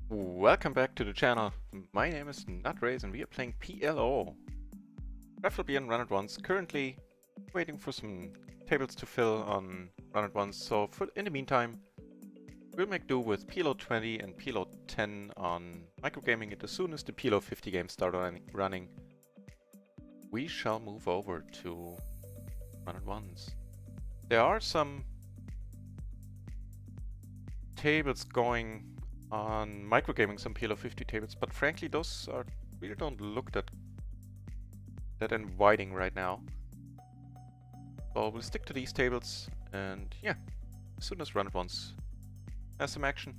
Welcome back to the channel. My name is Nutrace and we are playing PLO. Preferably on RunItOnce. Currently waiting for some tables to fill on RunItOnce, so in the meantime we'll make do with PLO 20 and PLO 10 on microgaming, and as soon as the PLO 50 games start running, we shall move over to RunItOnce. There are some tables going on microgaming, some PLO 50 tables, but frankly those really don't look that inviting right now. So we'll stick to these tables, and yeah, as soon as RunItOnce has some action,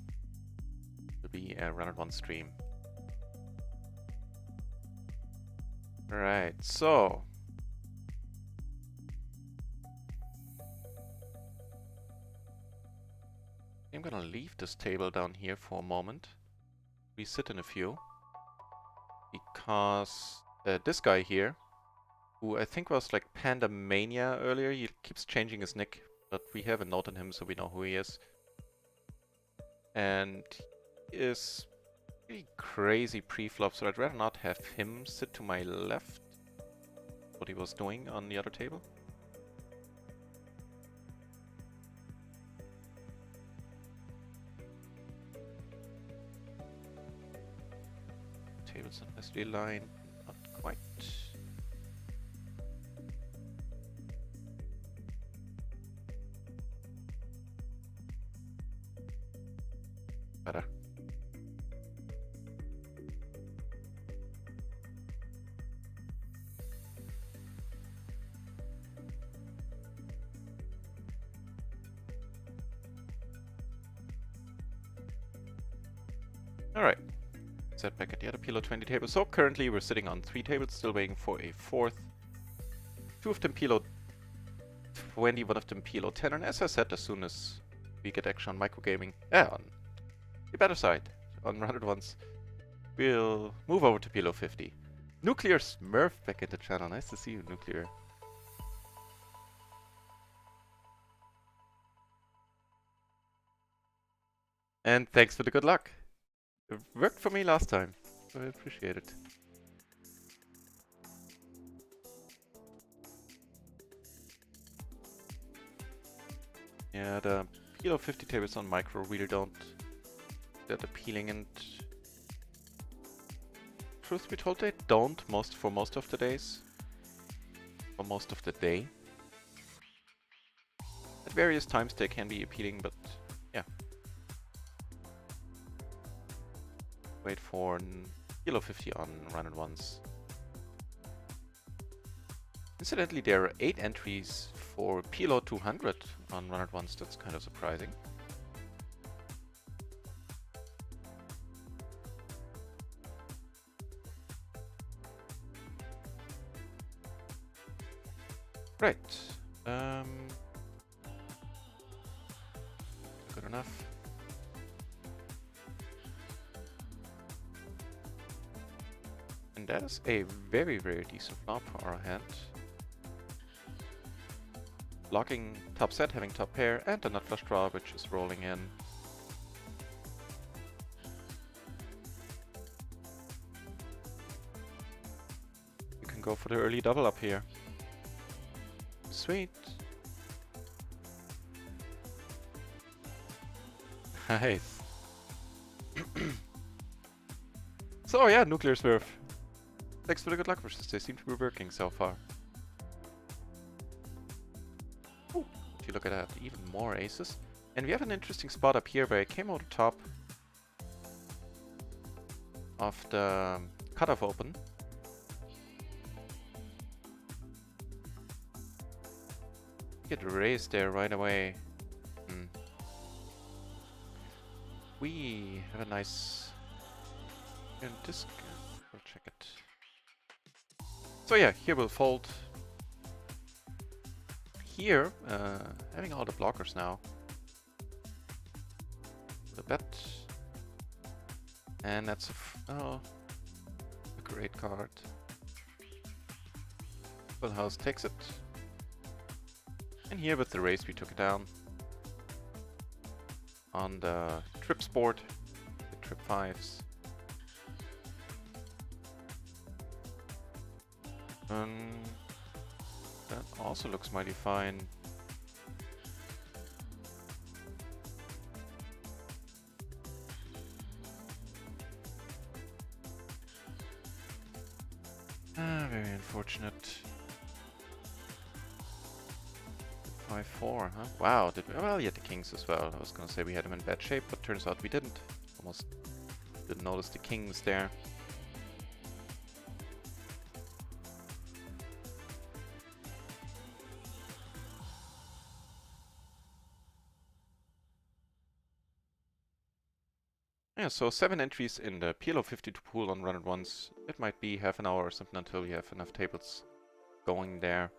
it'll be a RunItOnce stream. Alright, so I'm gonna leave this table down here for a moment. We sit in a few, because this guy here, who I think was like Panda Mania earlier, he keeps changing his nick, but we have a note on him so we know who he is. And he is really crazy pre-flop, so I'd rather not have him sit to my left, what he was doing on the other table. Tables not necessarily aligned, not quite. Better. Alright. Set back at the other PLO 20 table. So currently we're sitting on 3 tables, still waiting for a fourth. 2 of them PLO 20, 1 of them PLO 10, and as I said, as soon as we get action on microgaming, on the better side, on RunItOnce, we'll move over to PLO 50. Nuclear Smurf back at the channel. Nice to see you, Nuclear. And thanks for the good luck. It worked for me last time, so I appreciate it. Yeah, the PLO 50 tables on micro really don't that appealing, and truth be told, they don't for most of the days, or most of the day. At various times they can be appealing, but yeah. Wait for PLO 50 on RunItOnce. Incidentally, there are 8 entries for PLO 200 on RunItOnce. That's kind of surprising. Right. Good enough. And that is a very, very decent flop for our hand. Blocking top set, having top pair, and a nut flush draw, which is rolling in. You can go for the early double up here. Sweet. Nice. So yeah, Nuclear Smurf. Thanks for the good luck wishes. They seem to be working so far. Ooh, if you look at that, even more aces. And we have an interesting spot up here where I came out top of the cutoff open. Get raised there right away. We have a nice disc. We'll check it. So yeah, here we'll fold. Here, having all the blockers now. The bet. And that's a great card. Full house takes it. And here with the raise we took it down. On the trips board, the trip 5s. That also looks mighty fine. Very unfortunate. 5-4, huh? Wow, well, he had the kings as well. I was gonna say we had him in bad shape, but turns out we didn't. Almost didn't notice the kings there. Yeah, so 7 entries in the PLO 52 pool on RunItOnce. It might be half an hour or something until we have enough tables going there.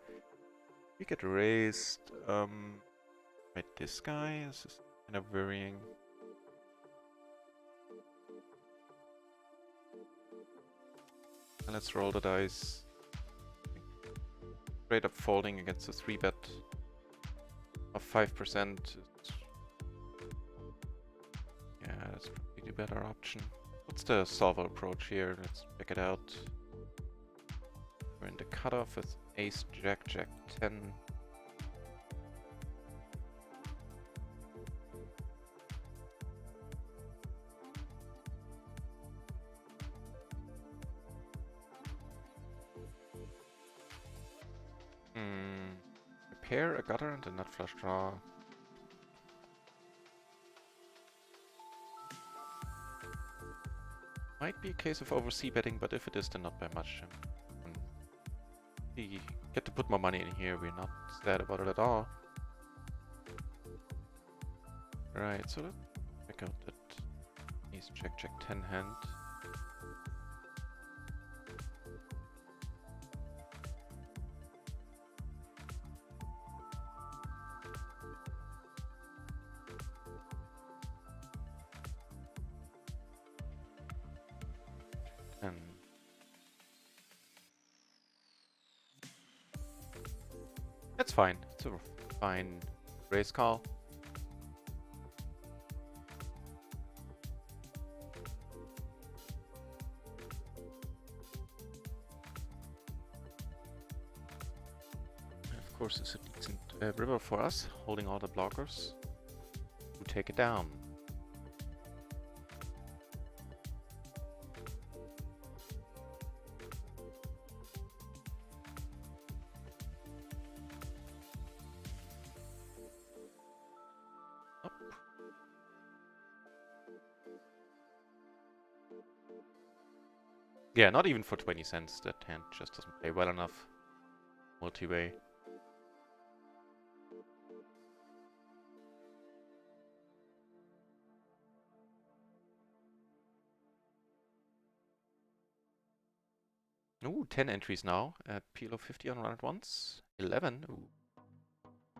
We get raised by this guy. This is kind of worrying. And let's roll the dice. Straight up folding against a 3-bet of 5%. Yeah, that's probably the better option. What's the solver approach here? Let's check it out. We're in the cutoff with ace, jack, jack, 10. A pair, a gutter, and a nut flush draw. Might be a case of over c-betting, but if it is, then not by much. We get to put more money in here, we're not sad about it at all. Right, so let's check out that ace, jack, jack, 10 hand. That's fine. It's a fine raise call. Of course, it's a decent river for us, holding all the blockers to take it down. Yeah, not even for 20 cents. That hand just doesn't play well enough. Multi-way. Ooh, 10 entries now at PLO 50 on RunItOnce. 11. Ooh.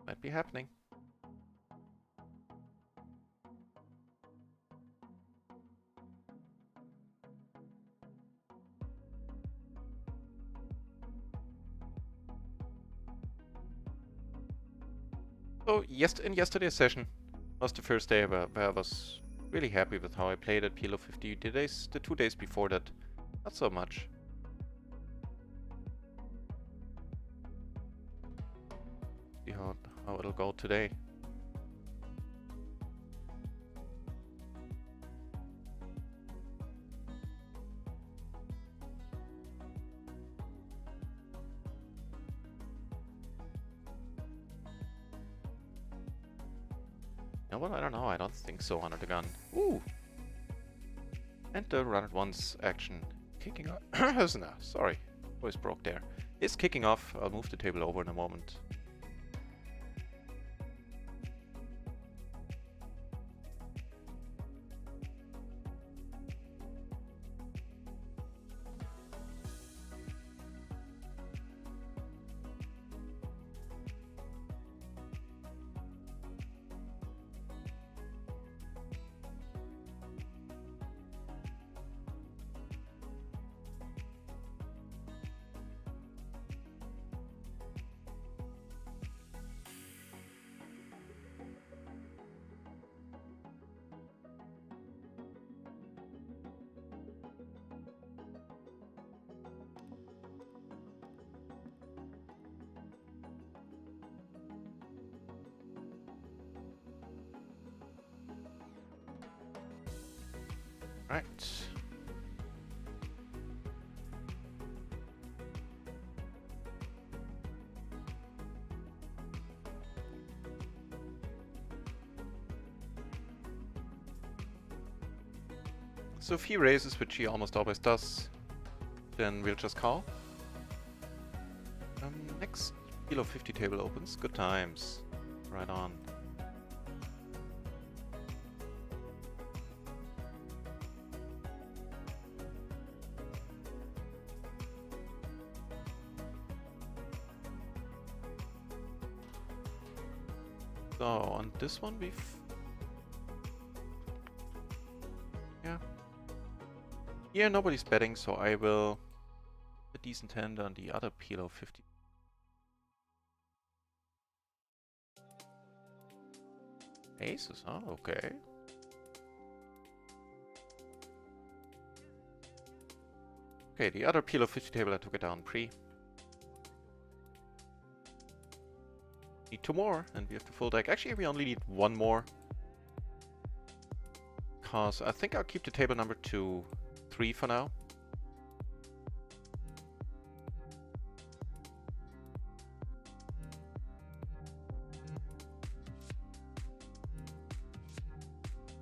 Might be happening. So, in yesterday's session was the first day where I was really happy with how I played at PLO 50. The 2 days before that, not so much. See how it'll go today. You know what? I don't know. I don't think so under the gun. Ooh! And the RunItOnce action kicking off. Sorry, voice broke there. It's kicking off. I'll move the table over in a moment. Right. So if he raises, which he almost always does, then we'll just call. Next PLO 50 table opens. Good times. Right on. So on this one we've... Yeah. Here nobody's betting, so I will a decent hand on the other PLO 50. Aces, huh? Okay. Okay, the other PLO 50 table I took it down pre. Need 2 more, and we have the full deck. Actually, we only need 1 more. Because I think I'll keep the table number to 3 for now.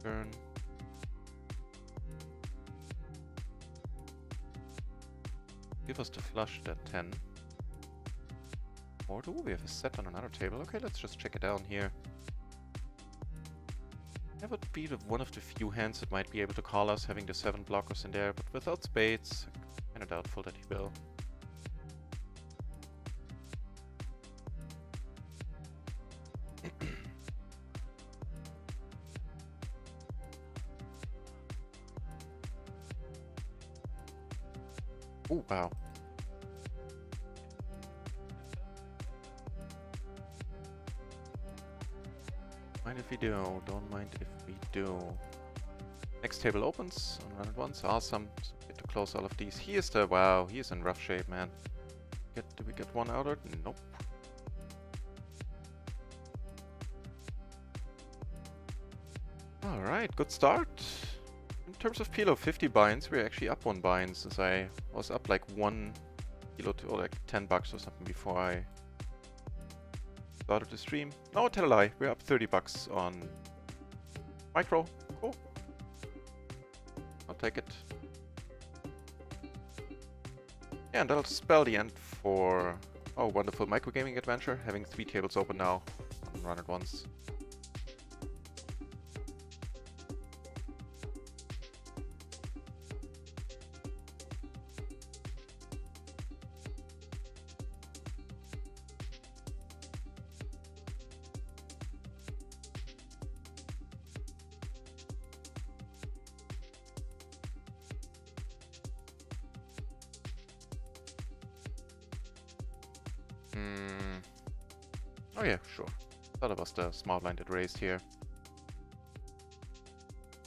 Turn. Give us the flush, that 10. Or do we have a set on another table? Okay, let's just check it down here. That would be one of the few hands that might be able to call us, having the 7 blockers in there, but without spades, kind of doubtful that he will. Oh, wow. Mind if we do? Don't mind if we do. Next table opens on RunItOnce. Awesome. So get to close all of these. He is the... Wow, he is in rough shape, man. Do we get one out of it? Nope. Alright, good start. In terms of PLO 50 binds, we're actually up 1 bind, since I was up like 1 kilo to, or like $10 or something before I started the stream. No, tell a lie, we're up $30 on micro. Cool. I'll take it. Yeah, and that'll spell the end for our wonderful microgaming adventure, having 3 tables open now on RunItOnce. Oh yeah, sure. Thought it was the small blind that raised here.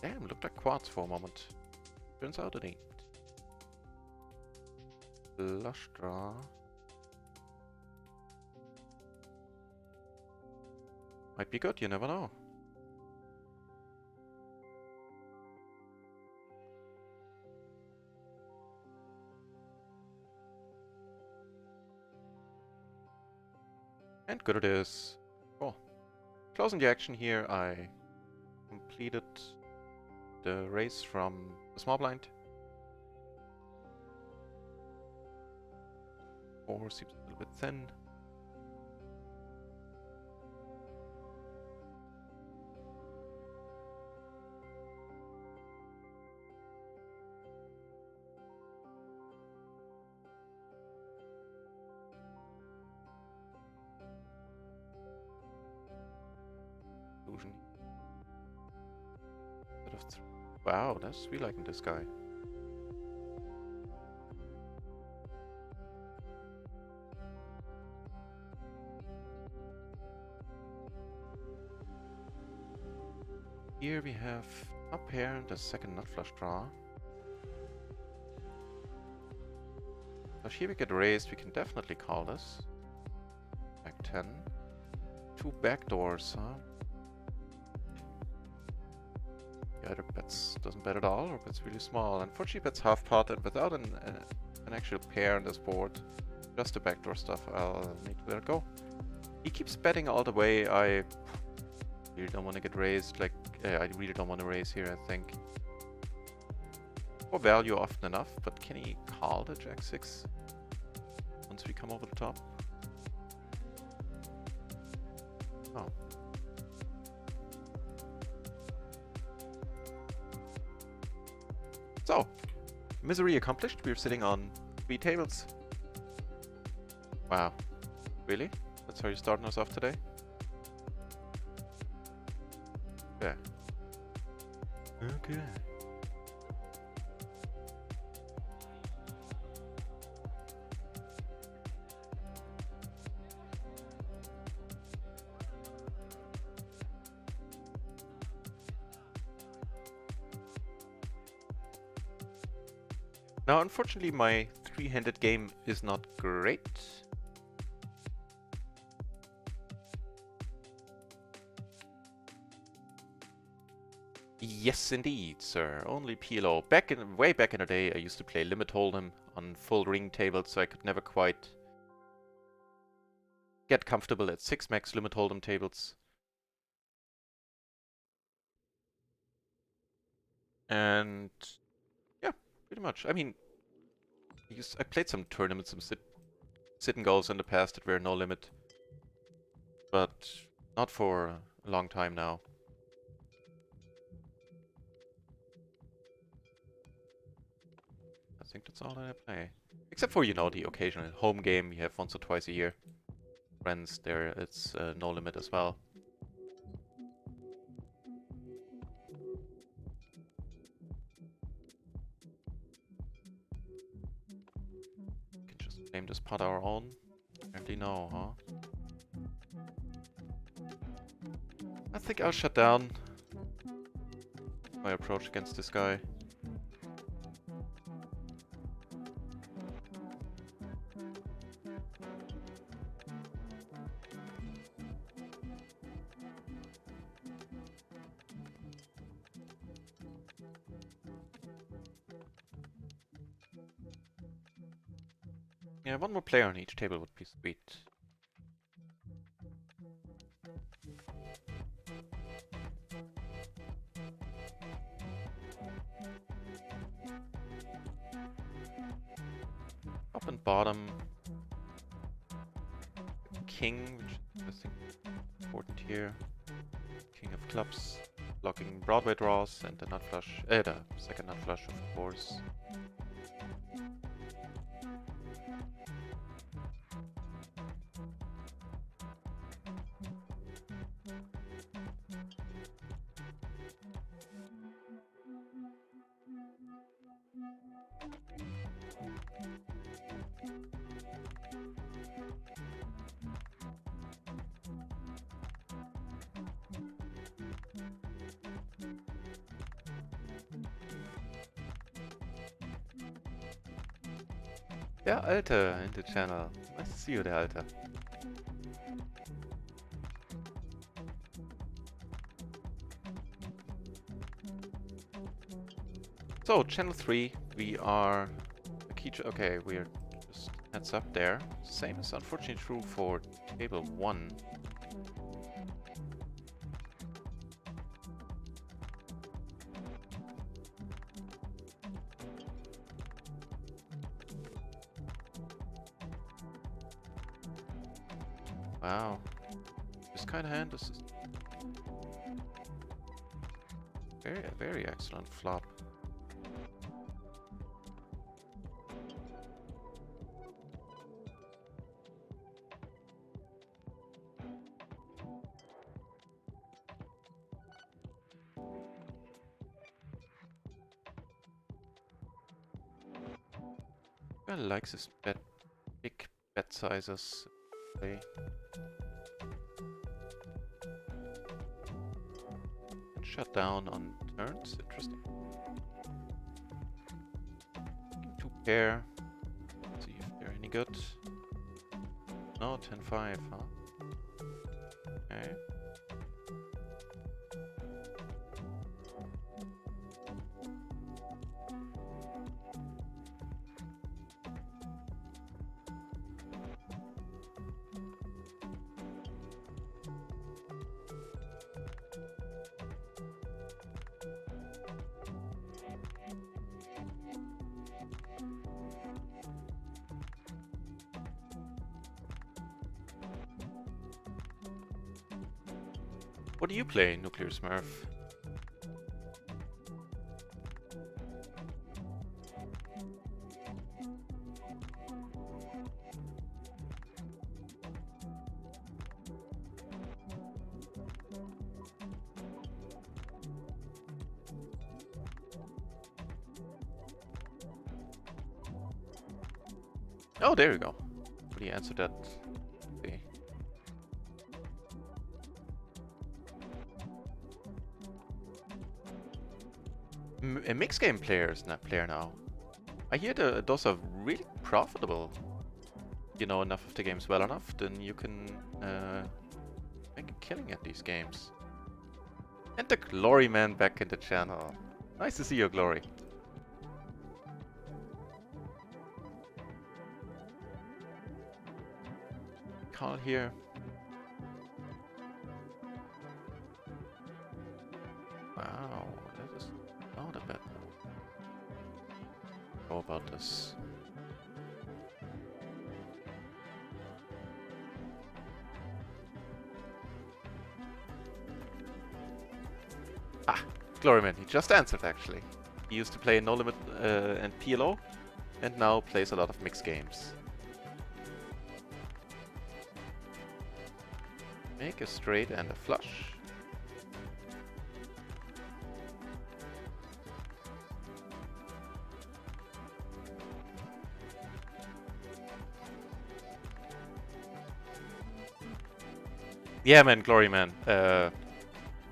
Damn, looked like quads for a moment. Turns out it ain't. Flush draw. Might be good, you never know. And good it is. Cool. Closing the action here, I completed the race from the small blind. 4 seems a little bit thin. Wow, that's we liking this guy. Here we have up pair and the second nut flush draw. So here we get raised, we can definitely call this. Back 10. 2 backdoors, huh? either bets doesn't bet at all or bets really small. Unfortunately, bets half pot, and without an actual pair on this board, just the backdoor stuff, I'll need to let it go. He keeps betting all the way. I really don't want to get raised. Like, I really don't want to raise here, I think. For value often enough, but can he call the Jack 6 once we come over the top? Oh. So, misery accomplished. We're sitting on 3 tables. Wow. Really? That's how you're starting us off today? Yeah. Okay. Now, unfortunately, my 3-handed game is not great. Yes, indeed, sir. Only PLO. Way back in the day, I used to play Limit Hold'em on full ring tables, so I could never quite get comfortable at 6-max Limit Hold'em tables. And yeah, pretty much. I mean, I played some tournaments, some sit and goes in the past that were no limit, but not for a long time now. I think that's all that I play. Except for, you know, the occasional home game you have once or twice a year. Friends, there it's no limit as well. We can just claim this pot our own. Apparently no, huh? I think I'll shut down my approach against this guy. Yeah, one more player on each table would be sweet. Top and bottom. King, which I think is important here. King of clubs, blocking Broadway draws and the nut flush, the second nut flush, of course. Der Alte in the channel. Nice to see you, der Alte. So, channel 3, we are... Okay, we're just heads up there. Same is unfortunately true for table 1. Wow. This kind of hand, this is very excellent flop. I like this big bet sizes. Play. Shut down on turns, interesting. 2 pair. See if they're any good. No, 10-5, huh? Okay. What do you play, Nuclear Smurf? Oh, there you go. But he answered that. See. A mixed game player now. I hear those are really profitable. You know enough of the games well enough, then you can make a killing at these games. And the Glory Man back in the channel. Nice to see you, Glory. Call here. Wow, that is not a bad move. How about this? Ah, Gloryman, he just answered actually. He used to play No Limit and PLO, and now plays a lot of mixed games. Make a straight and a flush. Yeah, man, Glory Man.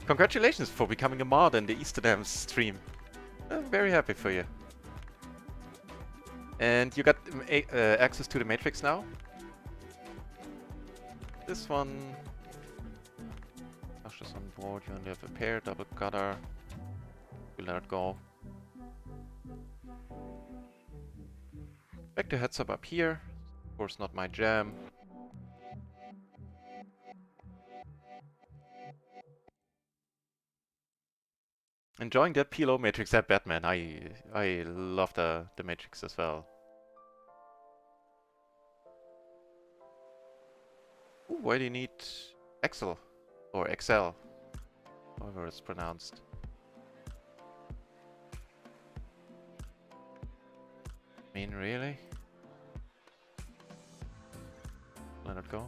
Congratulations for becoming a mod in the Easterdam stream. I'm very happy for you. And you got access to the Matrix now? This one... Flushes on board, you only have a pair, double gutter. We'll let it go. Back to heads up here. Of course not my jam. Enjoying that PLO Matrix at Batman. I love the Matrix as well. Ooh, why do you need Excel? Or Excel? However it's pronounced. I mean, really? Let it go.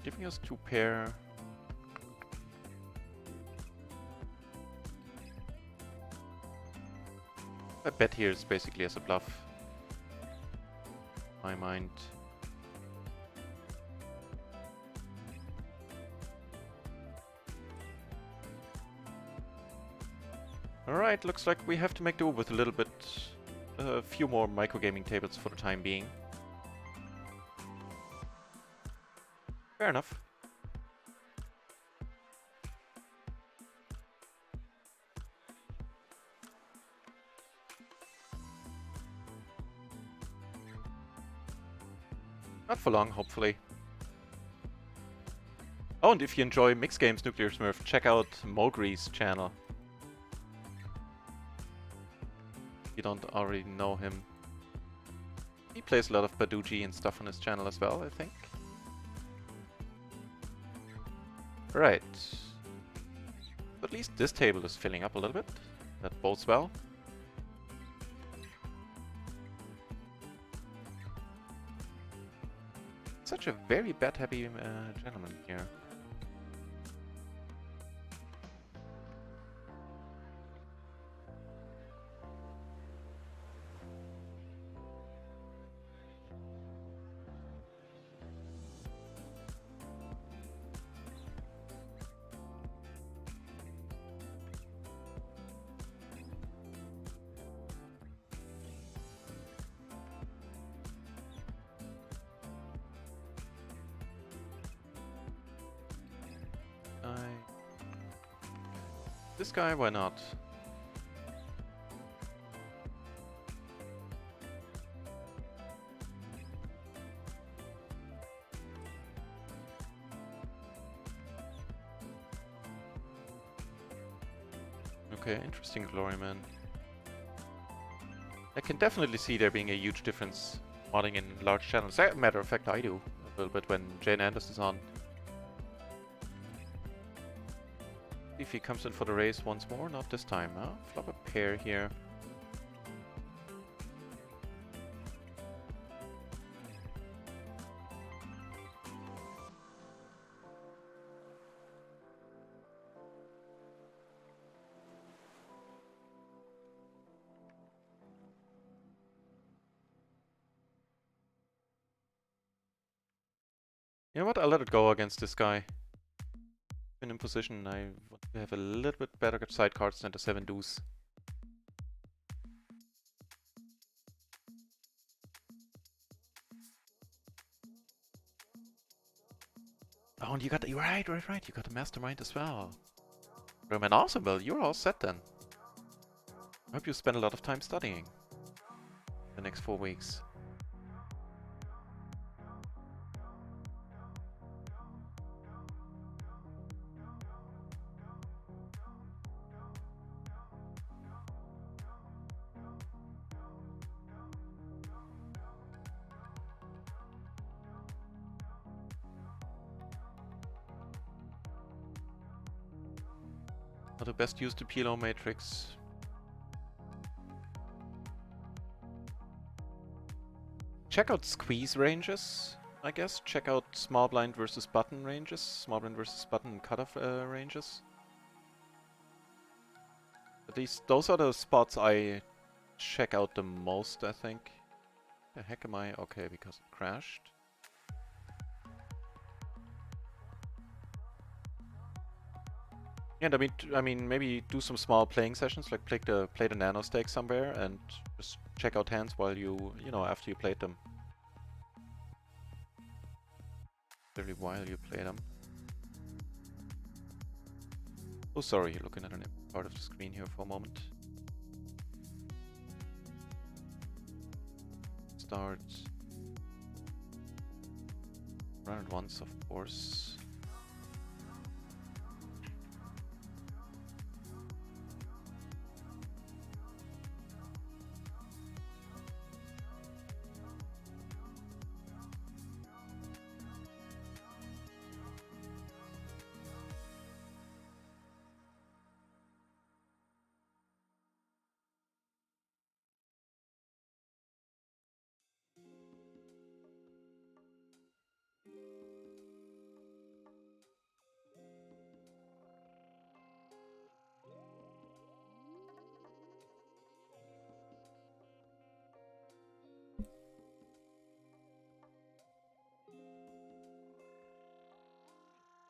Giving us 2 pair. I bet here is basically as a bluff. My mind. Alright, looks like we have to make do with a few more microgaming tables for the time being. Fair enough. Not for long, hopefully. Oh, and if you enjoy mixed games, Nuclear Smurf, check out Mogri's channel. If you don't already know him. He plays a lot of Baduji and stuff on his channel as well, I think. Right. At least this table is filling up a little bit. That bodes well. Such a very bat-happy gentleman here. This guy, why not? Okay, interesting, Glory Man. I can definitely see there being a huge difference modding in large channels. As a matter of fact, I do a little bit when Jane Anders is on. If he comes in for the race once more, not this time, huh? Flop a pair here. You know what? I'll let it go against this guy. Been in position, I want to have a little bit better side cards than the 7 deuce. Oh, and you got the, right. You got the mastermind as well. Roman, awesome. Well, you're all set then. I hope you spend a lot of time studying the next 4 weeks. Not the best use the PLO matrix. Check out squeeze ranges, I guess. Check out small blind versus button ranges. Small blind versus button cutoff ranges. At least those are the spots I check out the most, I think. The heck am I? Okay, because it crashed. And I mean, maybe do some small playing sessions, like play the nano stake somewhere and just check out hands while you know, after you played them. Literally while you play them. Oh, sorry, you're looking at an part of the screen here for a moment. Start. Run it once, of course.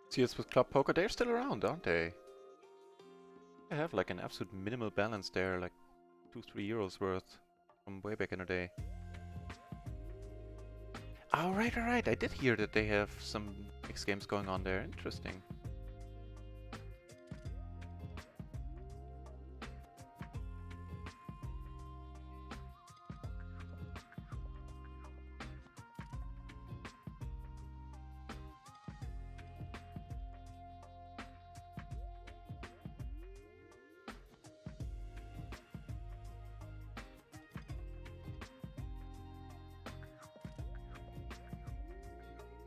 CS with Club Poker, they're still around, aren't they? They have like an absolute minimal balance there, like 2-3 euros worth from way back in the day. Oh, right. I did hear that they have some mixed games going on there. Interesting.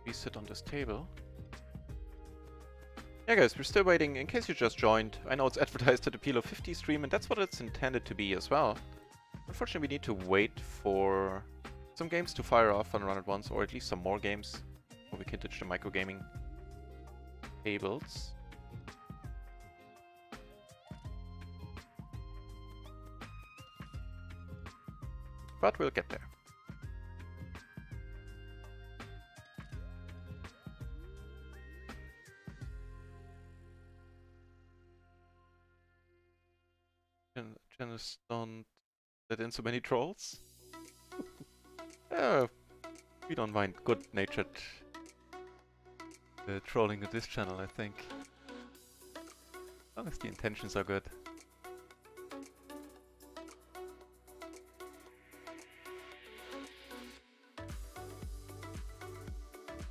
We sit on this table. Yeah guys, we're still waiting. In case you just joined, I know it's advertised to the PLO 50 stream and that's what it's intended to be as well. Unfortunately, we need to wait for some games to fire off on RunItOnce, or at least some more games before we can touch the microgaming tables. But we'll get there. Just don't let in so many trolls. We don't mind good-natured trolling at this channel, I think. As long as the intentions are good.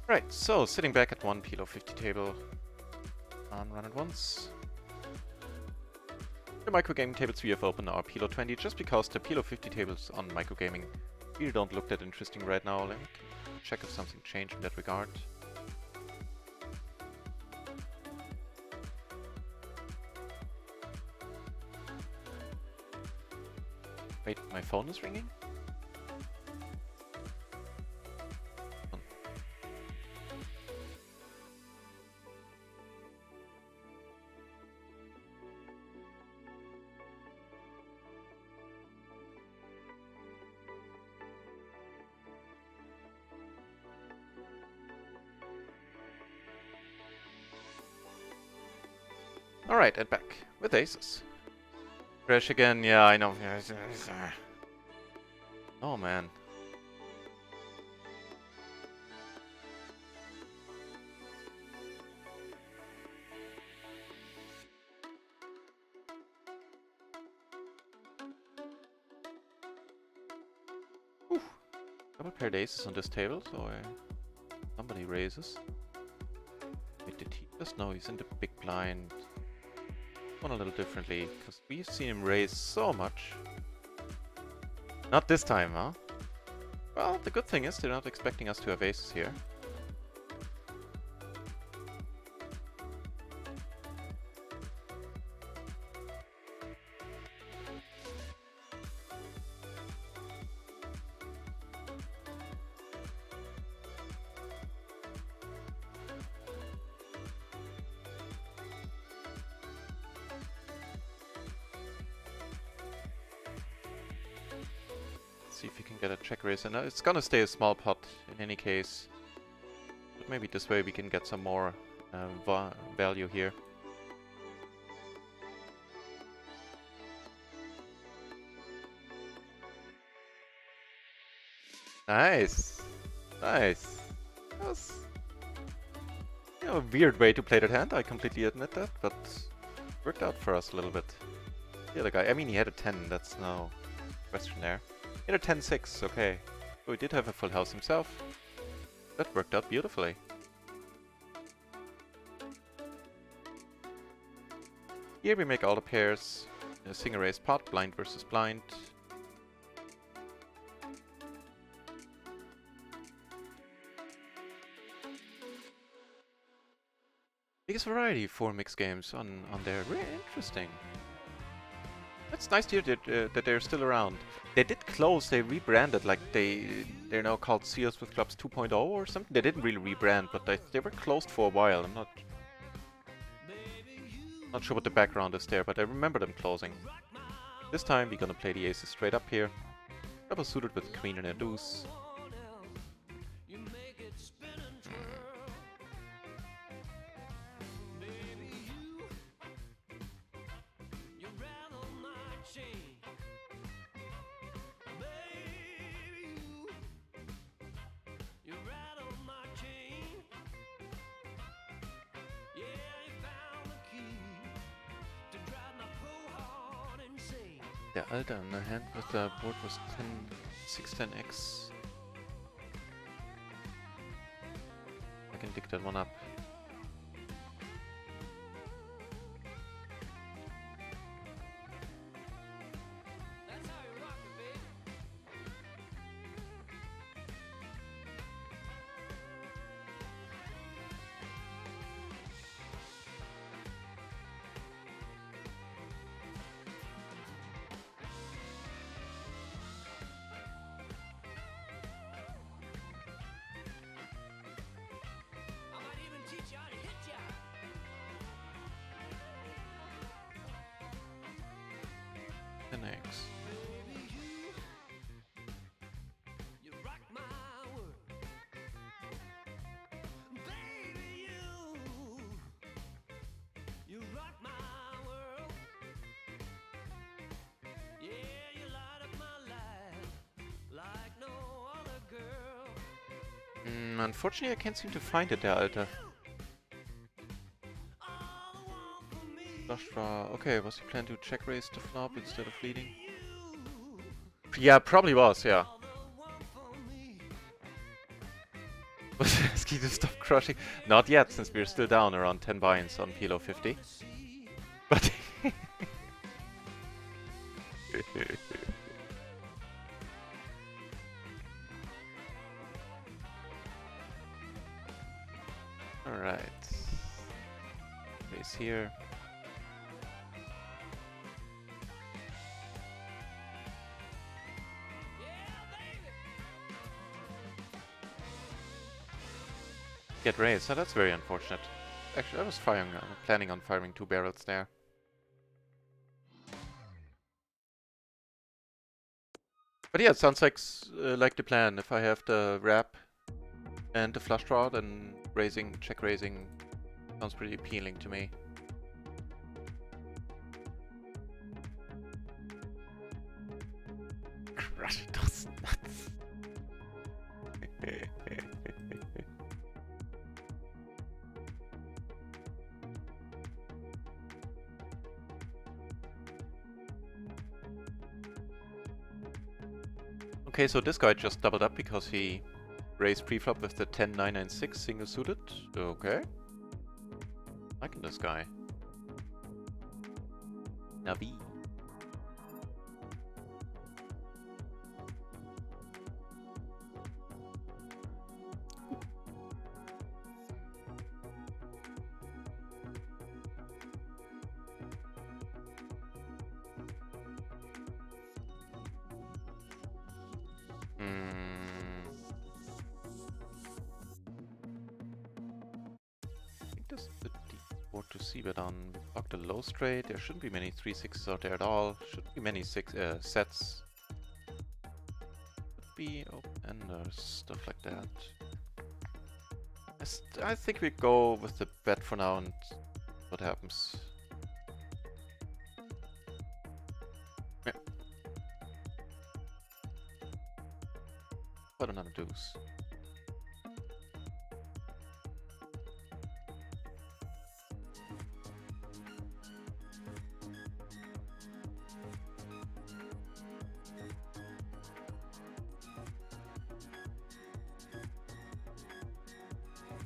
Right, so sitting back at one PLO 50 table on RunItOnce. The microgaming tables we have open are PLO 20, just because the PLO 50 tables on microgaming really don't look that interesting right now. Let me check if something changed in that regard. Wait, my phone is ringing? Alright, and back with aces. Crash again, yeah, I know. Oh man. Oof. Double paired aces on this table, so somebody raises. Wait, did he just? No, he's in the big blind. One a little differently, because we've seen him raise so much. Not this time, huh? Well, the good thing is they're not expecting us to have aces here. See if you can get a check raise, and it's gonna stay a small pot in any case. But maybe this way we can get some more value here. Nice, nice. That was, a weird way to play that hand. I completely admit that, but worked out for us a little bit. The other guy, I mean, he had a 10. That's no question there. He had a 10-6, okay. So he did have a full house himself. That worked out beautifully. Here we make all the pairs. A single raise pot, blind versus blind. Biggest variety for mixed games on there. Really interesting. It's nice to hear that they're still around. They did close, they rebranded, like they're now called Seals with Clubs 2.0 or something. They didn't really rebrand, but they were closed for a while. I'm not sure what the background is there, but I remember them closing. This time we're gonna play the aces straight up here. Double suited with queen and a deuce. Der Alte an der Hand with the board was 6-10x. I can dig that one up. X. Unfortunately, I can't seem to find it, der Alte. Flush draw. Okay, was he planning to check raise the flop instead of leading? Yeah, probably was, yeah. Was he asking to stop crushing? Not yet, since we're still down around 10 buy-ins on PLO 50. But Alright. Raise here. Get raised, so that's very unfortunate. Actually, I was planning on firing 2 barrels there. But yeah, it sounds like the plan. If I have the wrap and the flush draw, then check raising sounds pretty appealing to me. Crush those nuts. Okay, so this guy just doubled up because he raised preflop with the 10-9-9-6 single suited. Okay. Liking this guy. Navi. This is the D4 to c-bet on. We block the low straight. There shouldn't be many 3-6s out there at all. Shouldn't be many sets. Could be open-enders, stuff like that. I think we go with the bet for now and what happens. Yeah. What another deuce.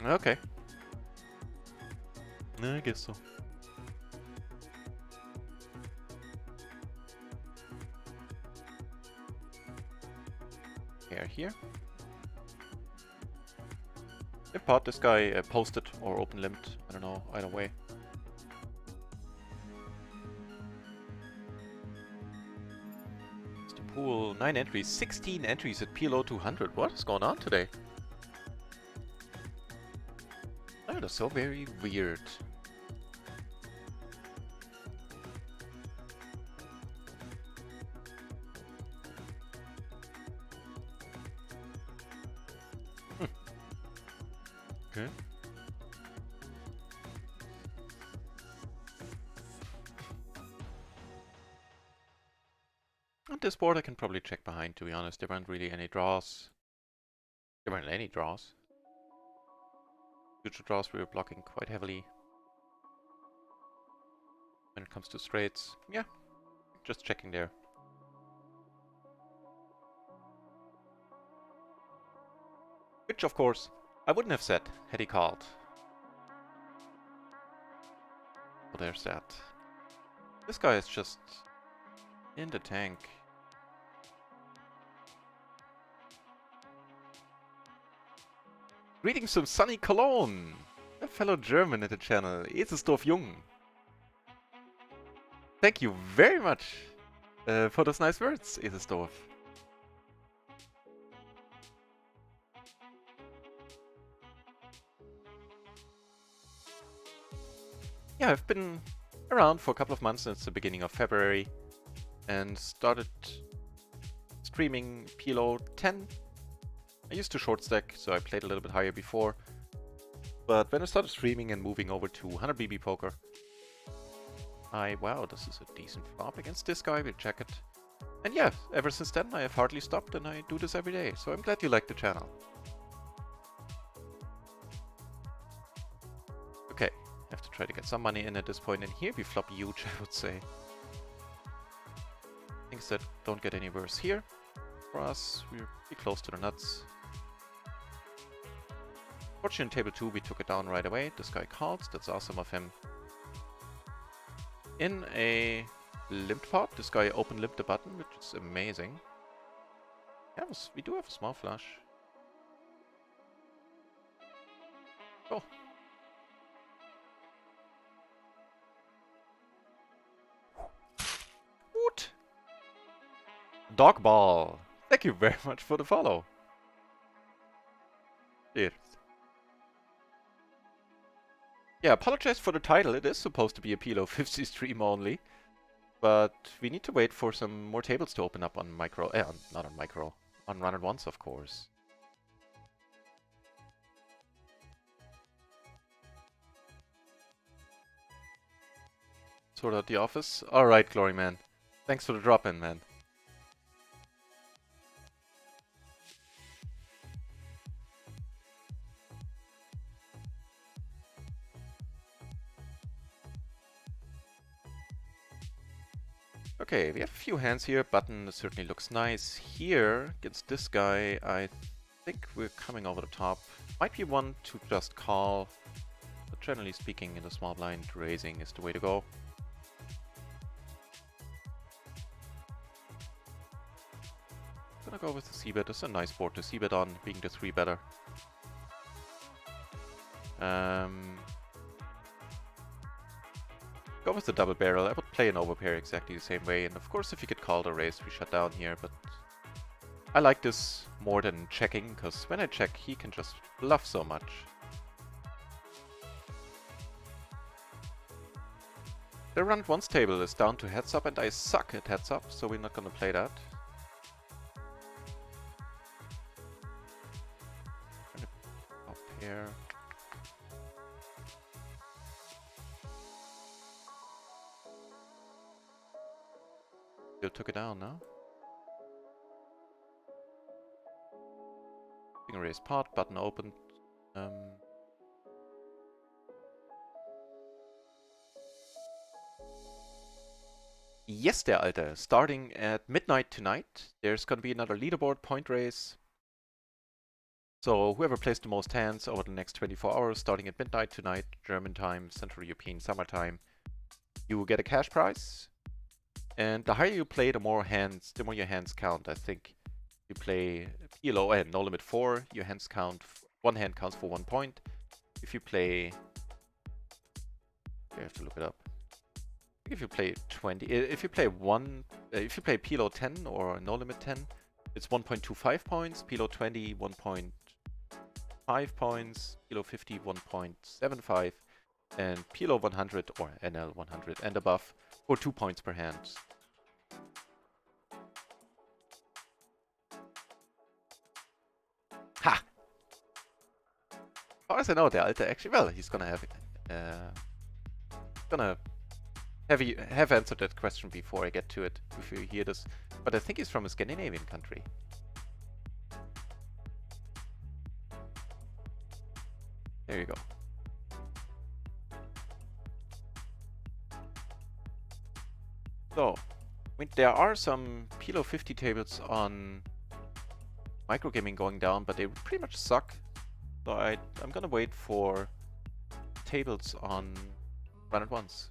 Okay. I guess so. Here. If pot, this guy posted or open limped. I don't know, either way. It's the pool, 9 entries, 16 entries at PLO 200. What is going on today? That is so very weird. Okay. On this board I can probably check behind, to be honest. There weren't really any draws. There weren't any draws. Future draws we were blocking quite heavily. When it comes to straights, yeah, just checking there. Which, of course, I wouldn't have said had he called. So there's that. This guy is just in the tank. Greetings from sunny Cologne, a fellow German at the channel, Eselsdorf Jung. Thank you very much for those nice words, Eselsdorf. Yeah, I've been around for a couple of months since the beginning of February and started streaming PLO 10. I used to short stack, so I played a little bit higher before. But when I started streaming and moving over to 100 BB poker, wow, this is a decent flop against this guy, we'll check it. And yeah, ever since then I have hardly stopped and I do this every day, so I'm glad you like the channel. Okay, have to try to get some money in at this point, and here we flop huge, I would say. Things that don't get any worse here. For us, we're pretty close to the nuts. Fortunately, in table 2 we took it down right away. This guy called, that's awesome of him. In a limped pot. This guy open limped the button, which is amazing. Yeah, we do have a small flush. Oh. Woot! Dog ball. Thank you very much for the follow. Cheers. Yeah, apologize for the title. It is supposed to be a PLO 50 stream only. But we need to wait for some more tables to open up on micro. Not on micro. On RunItOnce, of course. Sort out the office. Alright, Glory Man. Thanks for the drop in, man. Okay, we have a few hands here. Button certainly looks nice. Here, against this guy, I think we're coming over the top. Might be one to just call. But generally speaking, in the small blind, raising is the way to go. Gonna go with the c-bet. It's a nice board to c-bet on, being the 3 better. Go with the double barrel. I would play an overpair exactly the same way. And of course, if you get called or raised, we shut down here. But I like this more than checking, because when I check, he can just bluff so much. The RunItOnce table is down to heads up, and I suck at heads up, so we're not gonna play that. Up here. Still took it down, no? Finger raise pot, button opened. Yes, der Alte. Starting at midnight tonight, there's gonna be another leaderboard point race. So whoever plays the most hands over the next 24 hours, starting at midnight tonight, German time, Central European summertime, you will get a cash prize. And the higher you play, the more your hands count, I think. You play PLO and No Limit 4, your hands count, one hand counts for 1 point. If you play, I have to look it up. I think if you play 20, if you play PLO 10 or No Limit 10, it's 1.25 points, PLO 20, 1.5 points, PLO 50, 1.75, and PLO 100 or NL 100 and above for 2 points per hand. Ha! As far as I know, der Alte actually, well, he's gonna have have answered that question before I get to it, if you hear this. But I think he's from a Scandinavian country. There you go. So, I mean, there are some PLO 50 tables on microgaming going down, but they pretty much suck. So I'm gonna wait for tables on RunItOnce.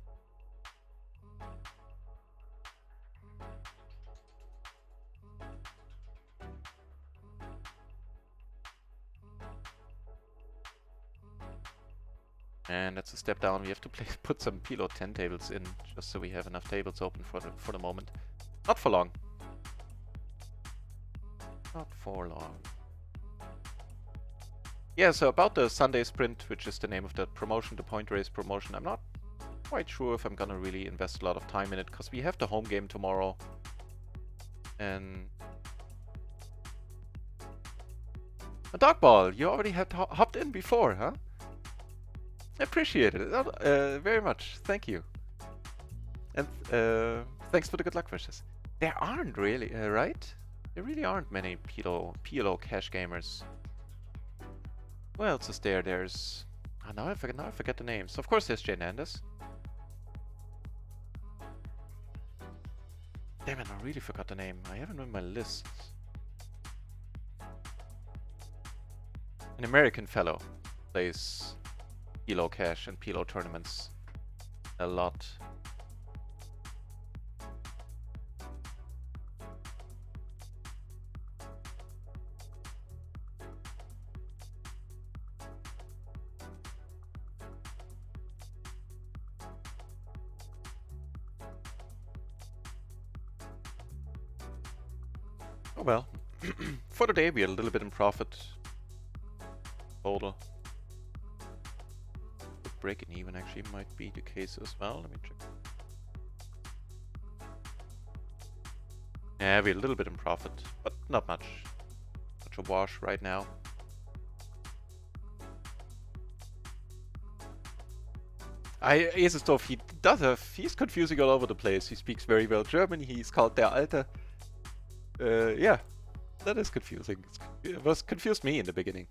And that's a step down. We have to put some PLO 10 tables in, just so we have enough tables open for the moment. Not for long. Not for long. Yeah, so about the Sunday Sprint, which is the name of the promotion, the point race promotion, I'm not quite sure if I'm gonna really invest a lot of time in it, because we have the home game tomorrow. And a dog ball, you already had hopped in before, huh? Appreciate it very much. Thank you. And thanks for the good luck wishes. There aren't really, right? There really aren't many PLO cash gamers. Who else is there? There's... Oh, now I forget the names. Of course there's Jay Nandes. Damn it, I really forgot the name. I have it on my list. An American fellow plays PLO cash and PLO tournaments a lot. Oh well. For the day, we are a little bit in profit. Total. Breaking even actually might be the case as well. Let me check. Yeah, we're a little bit in profit, but not much. Much a wash right now. Esesdorf, he's confusing all over the place. He speaks very well German. He's called Der Alte. Yeah, that is confusing. It was confused me in the beginning.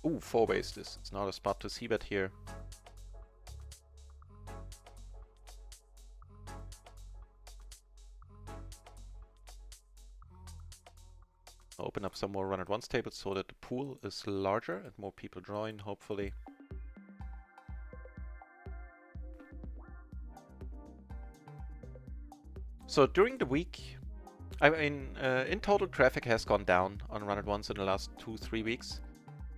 Ooh, 4-base this. It's not a spot to see bet here. I'll open up some more run-it-once tables so that the pool is larger and more people join, hopefully. So during the week, I mean, in total traffic has gone down on RunItOnce in the last 2-3 weeks.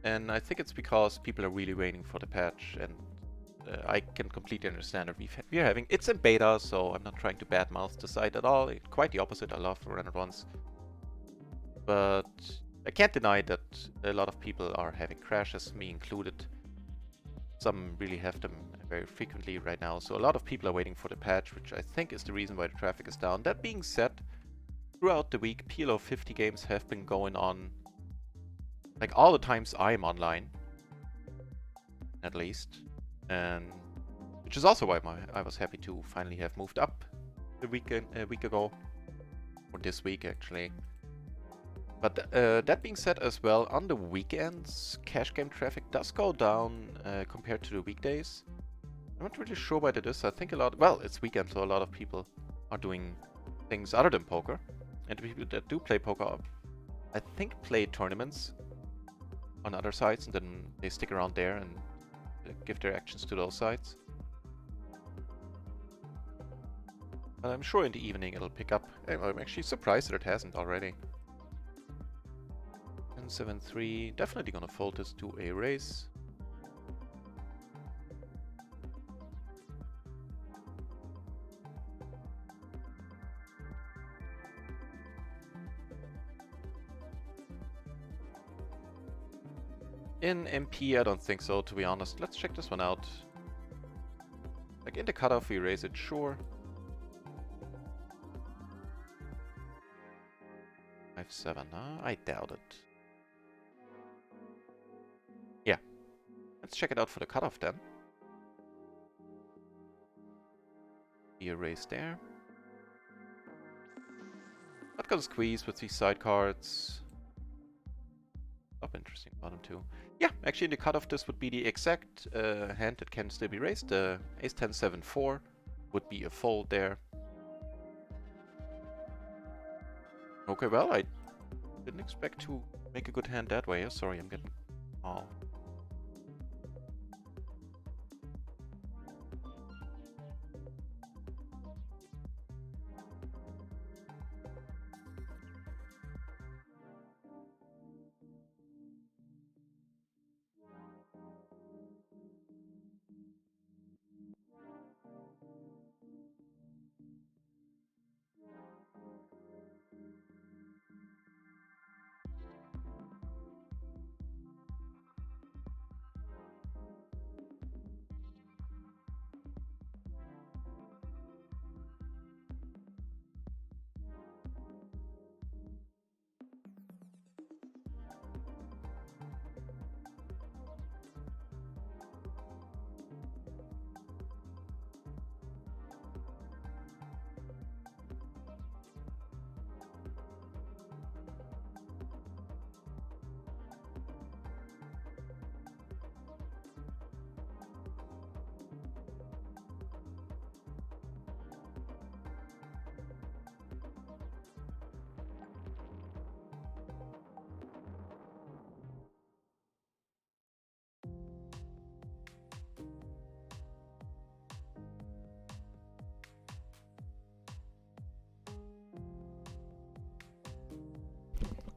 And I think it's because people are really waiting for the patch, and I can completely understand it. We're having, it's in beta, so I'm not trying to badmouth the site at all. Quite the opposite, I love RunItOnce. But I can't deny that a lot of people are having crashes, me included. Some really have them very frequently right now, so a lot of people are waiting for the patch, which I think is the reason why the traffic is down. That being said, throughout the week, PLO 50 games have been going on, like all the times I'm online, at least, and which is also why I was happy to finally have moved up a week ago, or this week actually. But that being said as well, on the weekends, cash game traffic does go down compared to the weekdays. I'm not really sure why that is. I think well, it's weekend, so a lot of people are doing things other than poker. And the people that do play poker, I think, play tournaments on other sites, and then they stick around there and give their actions to those sites. But I'm sure in the evening it'll pick up. I'm actually surprised that it hasn't already. 7-3, definitely gonna fold this to a raise. In MP, I don't think so, to be honest. Let's check this one out. Like in the cutoff, we raise it, sure. 5-7, huh? I doubt it. Yeah. Let's check it out for the cutoff then. Be a raise there. Not gonna squeeze with these side cards. Up interesting bottom too. Yeah, actually in the cutoff this would be the exact hand that can still be raised. The Ace-10-7-4 would be a fold there. Okay, well, I didn't expect to make a good hand that way. Sorry, I'm getting... Oh.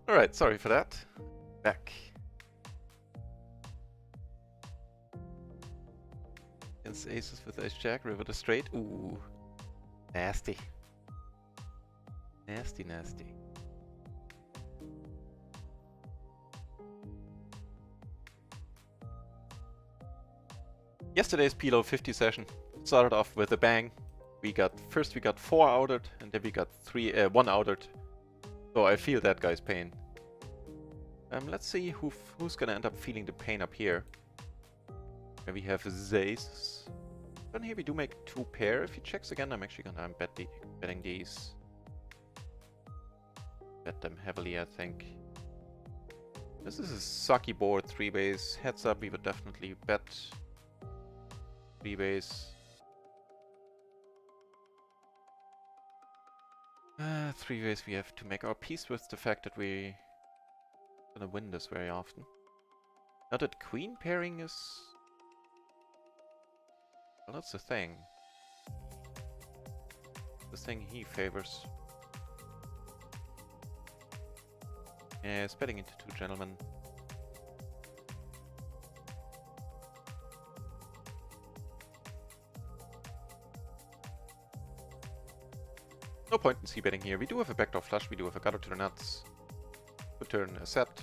Alright, sorry for that. Back. Against aces with ace-jack, river to straight. Ooh. Nasty. Nasty, nasty. Yesterday's PLO 50 session started off with a bang. First we got 4 outed, and then we got 1 outed. So I feel that guy's pain. Let's see who's gonna end up feeling the pain up here. Where we have Zays. Then here we do make 2 pair. If he checks again, I'm actually gonna betting these. Bet them heavily, I think. This is a sucky board, 3-base. Heads up, we would definitely bet 3-base. 3-base, we have to make our peace with the fact that we're gonna win this very often. Now that queen pairing is... well, that's the thing. The thing he favors. Yeah, it's betting into 2 gentlemen. No point in c-betting here. We do have a backdoor flush, we do have a gutter to the nuts. Good turn, a set.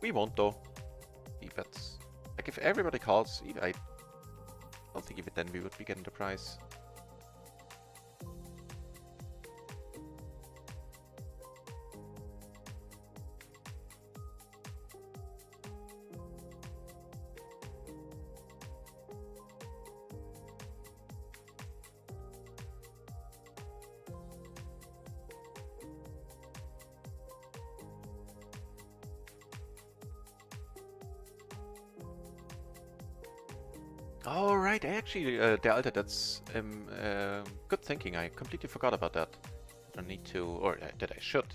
We won't though. He bets. Like if everybody calls, I don't think even then we would be getting the prize. Alright, actually, der Alter, that's good thinking. I completely forgot about that. I need to, or that I should,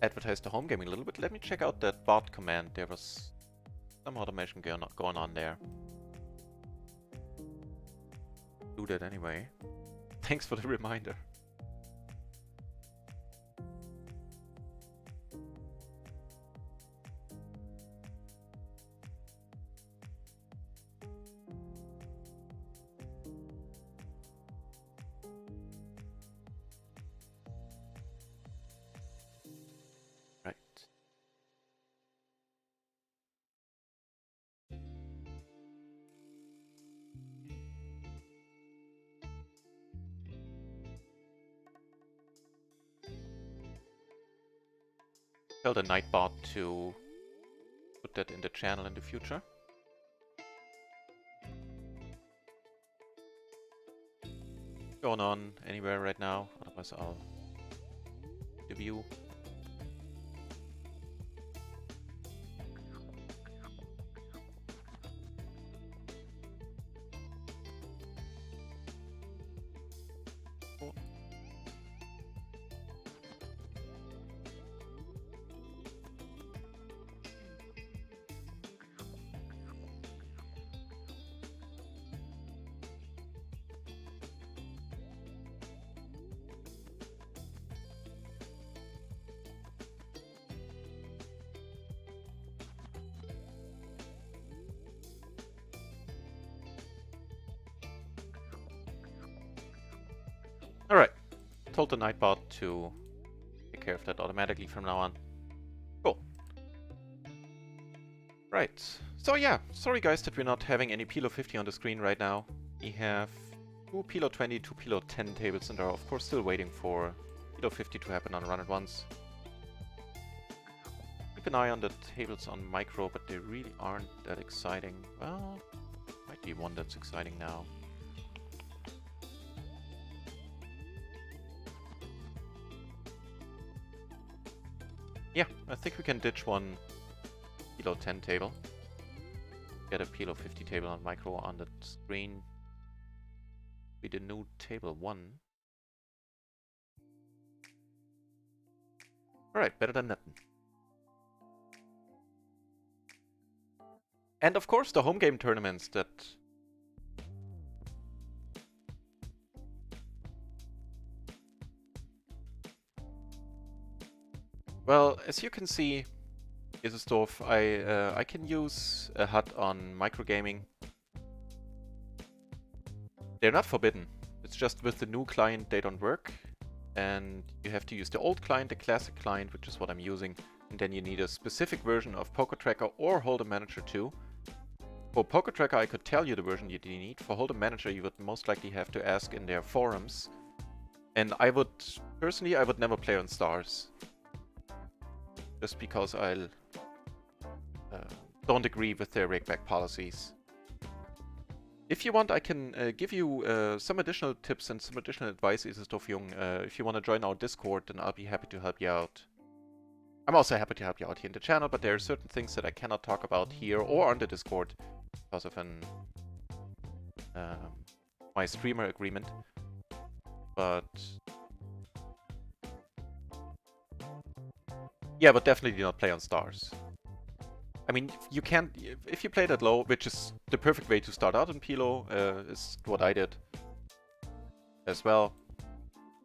advertise the home gaming a little bit. Let me check out that bot command. There was some automation going on there. Do that anyway. Thanks for the reminder. Tell the Nightbot to put that in the channel in the future. Going on anywhere right now, otherwise I'll review. Alright, told the Nightbot to take care of that automatically from now on. Cool. Right, so yeah, sorry guys that we're not having any PLO 50 on the screen right now. We have 2 PLO 20, 2 PLO 10 tables and are of course still waiting for PLO 50 to happen on RunItOnce. Keep an eye on the tables on micro, but they really aren't that exciting. Well, might be one that's exciting now. Yeah, I think we can ditch one PLO 10 table. Get a PLO 50 table on micro on the screen. Be the new table 1. Alright, better than nothing. And of course the home game tournaments that... Well, as you can see, is a stove. I can use a HUD on microgaming. They're not forbidden. It's just with the new client they don't work. And you have to use the old client, the classic client, which is what I'm using. And then you need a specific version of Poker Tracker or Hold'em Manager 2 For Poker Tracker, I could tell you the version you need. For Hold'em Manager, you would most likely have to ask in their forums. And I would, personally, I would never play on stars. Just because I don't agree with their rakeback policies. If you want, I can give you some additional tips and some additional advice, Isistofjung. If you want to join our Discord, then I'll be happy to help you out. I'm also happy to help you out here in the channel, but there are certain things that I cannot talk about here or on the Discord because of my streamer agreement. But yeah, but definitely do not play on stars. I mean, you can't, if you play that low, which is the perfect way to start out in PLO, is what I did as well,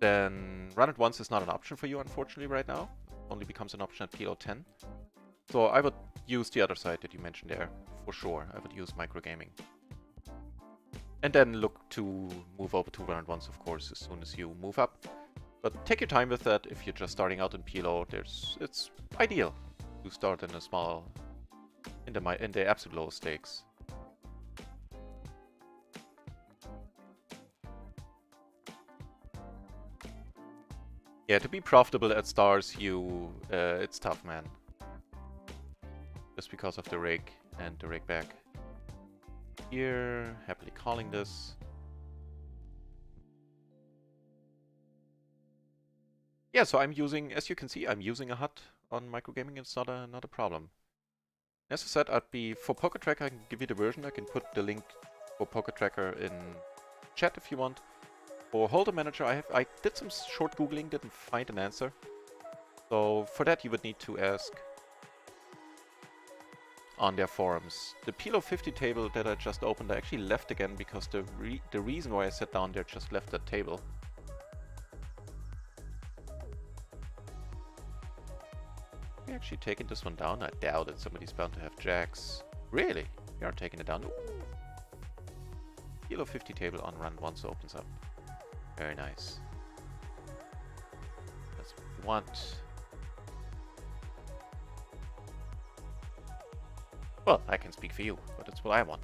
then RunItOnce is not an option for you, unfortunately, right now. It only becomes an option at PLO 10. So I would use the other side that you mentioned there, for sure. I would use microgaming. And then look to move over to RunItOnce, of course, as soon as you move up. But take your time with that. If you're just starting out in PLO, it's ideal to start in a small, in the absolute lowest stakes. Yeah, to be profitable at stars, it's tough, man. Just because of the rake and the rake back. Here, happily calling this. Yeah, so I'm using, as you can see, I'm using a HUD on microgaming. It's not a problem. As I said, for Poker Tracker, I can give you the version. I can put the link for Poker Tracker in chat if you want. For Hold'em Manager, I did some short googling, didn't find an answer. So for that, you would need to ask on their forums. The PLO 50 table that I just opened, I actually left again because the reason why I sat down there just left that table. Are you actually taking this one down? I doubt it. Somebody's bound to have jacks. Really? You are taking it down? Ooh. PLO 50 table on RunItOnce opens up. Very nice. That's what we want. Well, I can speak for you, but it's what I want.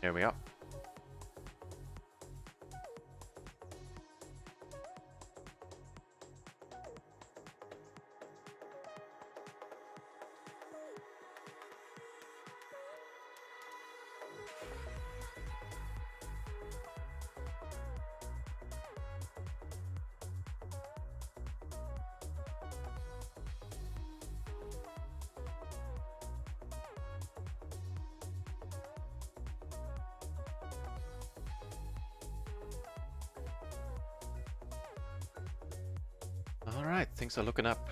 There we are. Alright, things are looking up.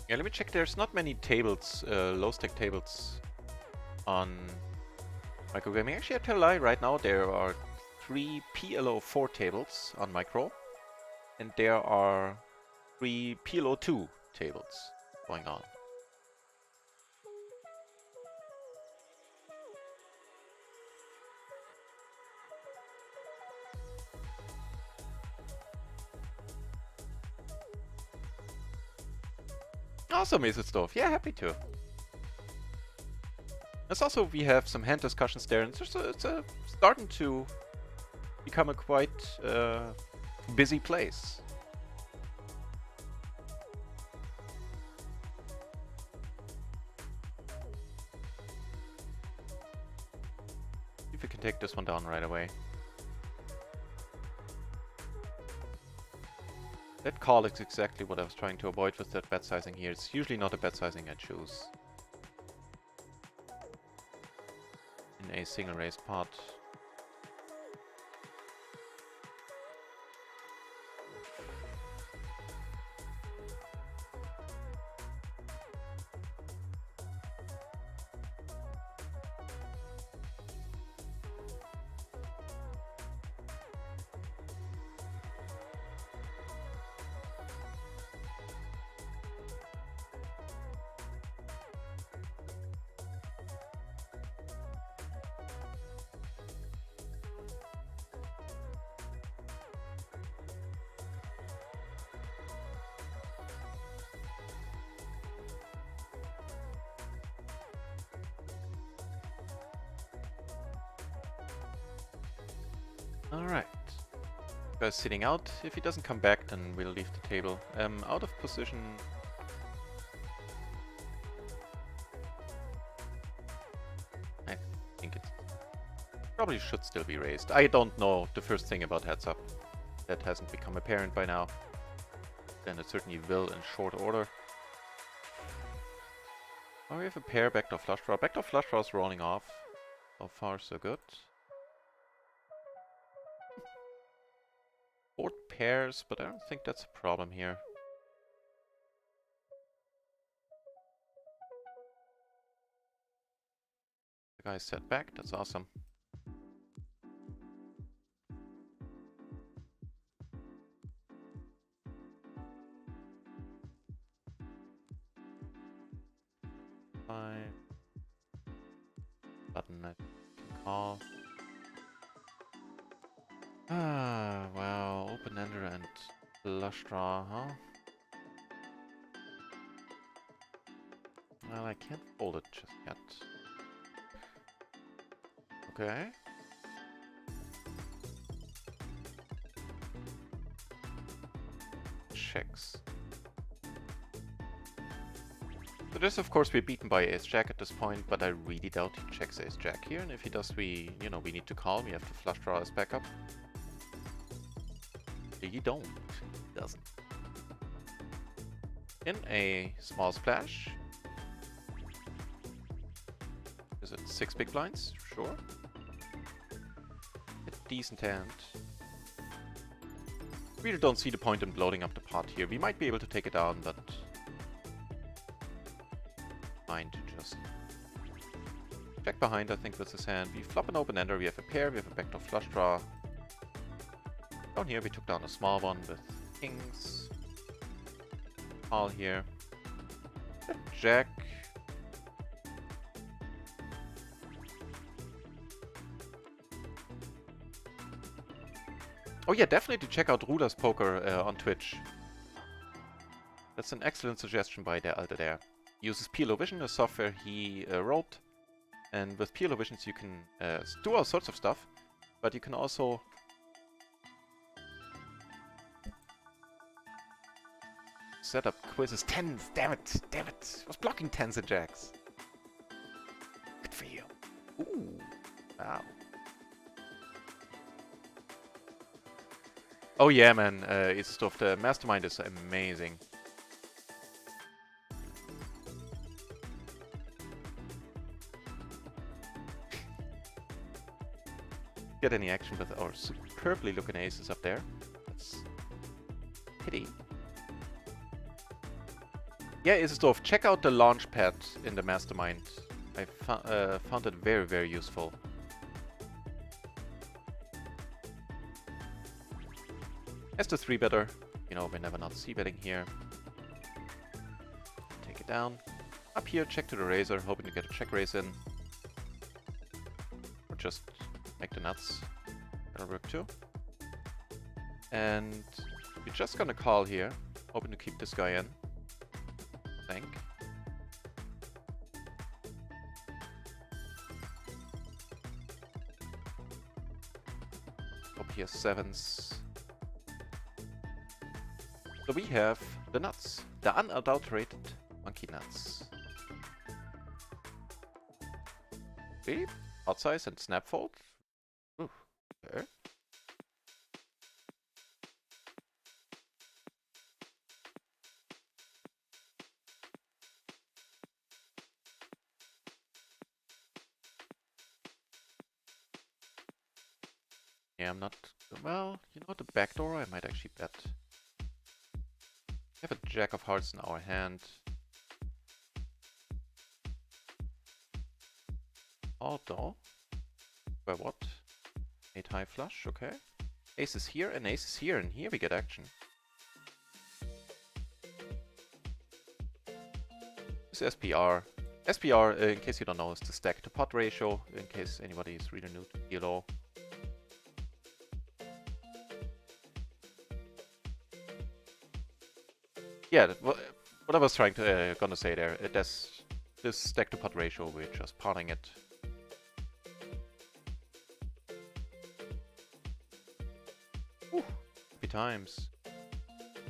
Yeah, let me check. There's not many tables, low stack tables on microgaming. Actually, I tell a lie. Right now there are 3 PLO 4 tables on micro. And there are 3 PLO 2 tables going on. Awesome, Meselsdorf. Yeah, happy to. There's also, we have some hand discussions there, and it's starting to become a quite busy place. If we can take this one down right away. That call is exactly what I was trying to avoid with that bet sizing here. It's usually not a bet sizing I choose in a single raised pot. Alright. Guy's sitting out. If he doesn't come back, then we'll leave the table. Out of position. I think it probably should still be raised. I don't know the first thing about heads up. That hasn't become apparent by now. Then it certainly will in short order. Oh, we have a pair backdoor flush draw. Backdoor flush draw is rolling off. So far, so good. Board pairs, but I don't think that's a problem here. The guy's set back, that's awesome. Fine. Button I can call. Ah, wow, open-ender and flush draw, huh? Well, I can't fold it just yet. Okay. Checks. So this, of course, we're beaten by ace-jack at this point, but I really doubt he checks ace-jack here, and if he does, we need to call. We have to flush draw as backup. You don't. He doesn't. In a small splash. Is it 6 big blinds? Sure. A decent hand. Really don't see the point in bloating up the pot here. We might be able to take it down, but fine to just check behind, I think, with this hand. We flop an open-ender, we have a pair, we have a backdoor flush draw. Down here we took down a small one with kings. Call here. Jack. Oh yeah, definitely check out Ruler's Poker on Twitch. That's an excellent suggestion by the Alter there. He uses PLO Vision, a software he wrote. And with PLO Visions you can do all sorts of stuff. But you can also set up quizzes. Tens! Damn it! Damn it! I was blocking tens and jacks. Good for you. Ooh. Wow. Oh yeah, man, it's stuff. The mastermind is amazing. Get any action with our superbly looking aces up there. That's pity. Yeah, Isisdorf, check out the launch pad in the mastermind. I found it very, very useful. As the 3-better, we're never not c-betting here. Take it down. Up here, check to the razor, hoping to get a check raise in. Or just make the nuts. That'll work too. And we're just gonna call here, hoping to keep this guy in. Think. Up here, sevens. So we have the nuts, the unadulterated monkey nuts. See? Pot size and snap fold. Ooh, okay. Yeah, I'm not... Well, the backdoor I might actually bet. We have a jack of hearts in our hand. Although, by what? 8 high flush, okay. Ace is here and ace is here, and here we get action. This is SPR. SPR, in case you don't know, is the stack to pot ratio, in case anybody is really new to PLO. Yeah, what I was trying to gonna say there, this stack to pot ratio, we're just potting it. happy times.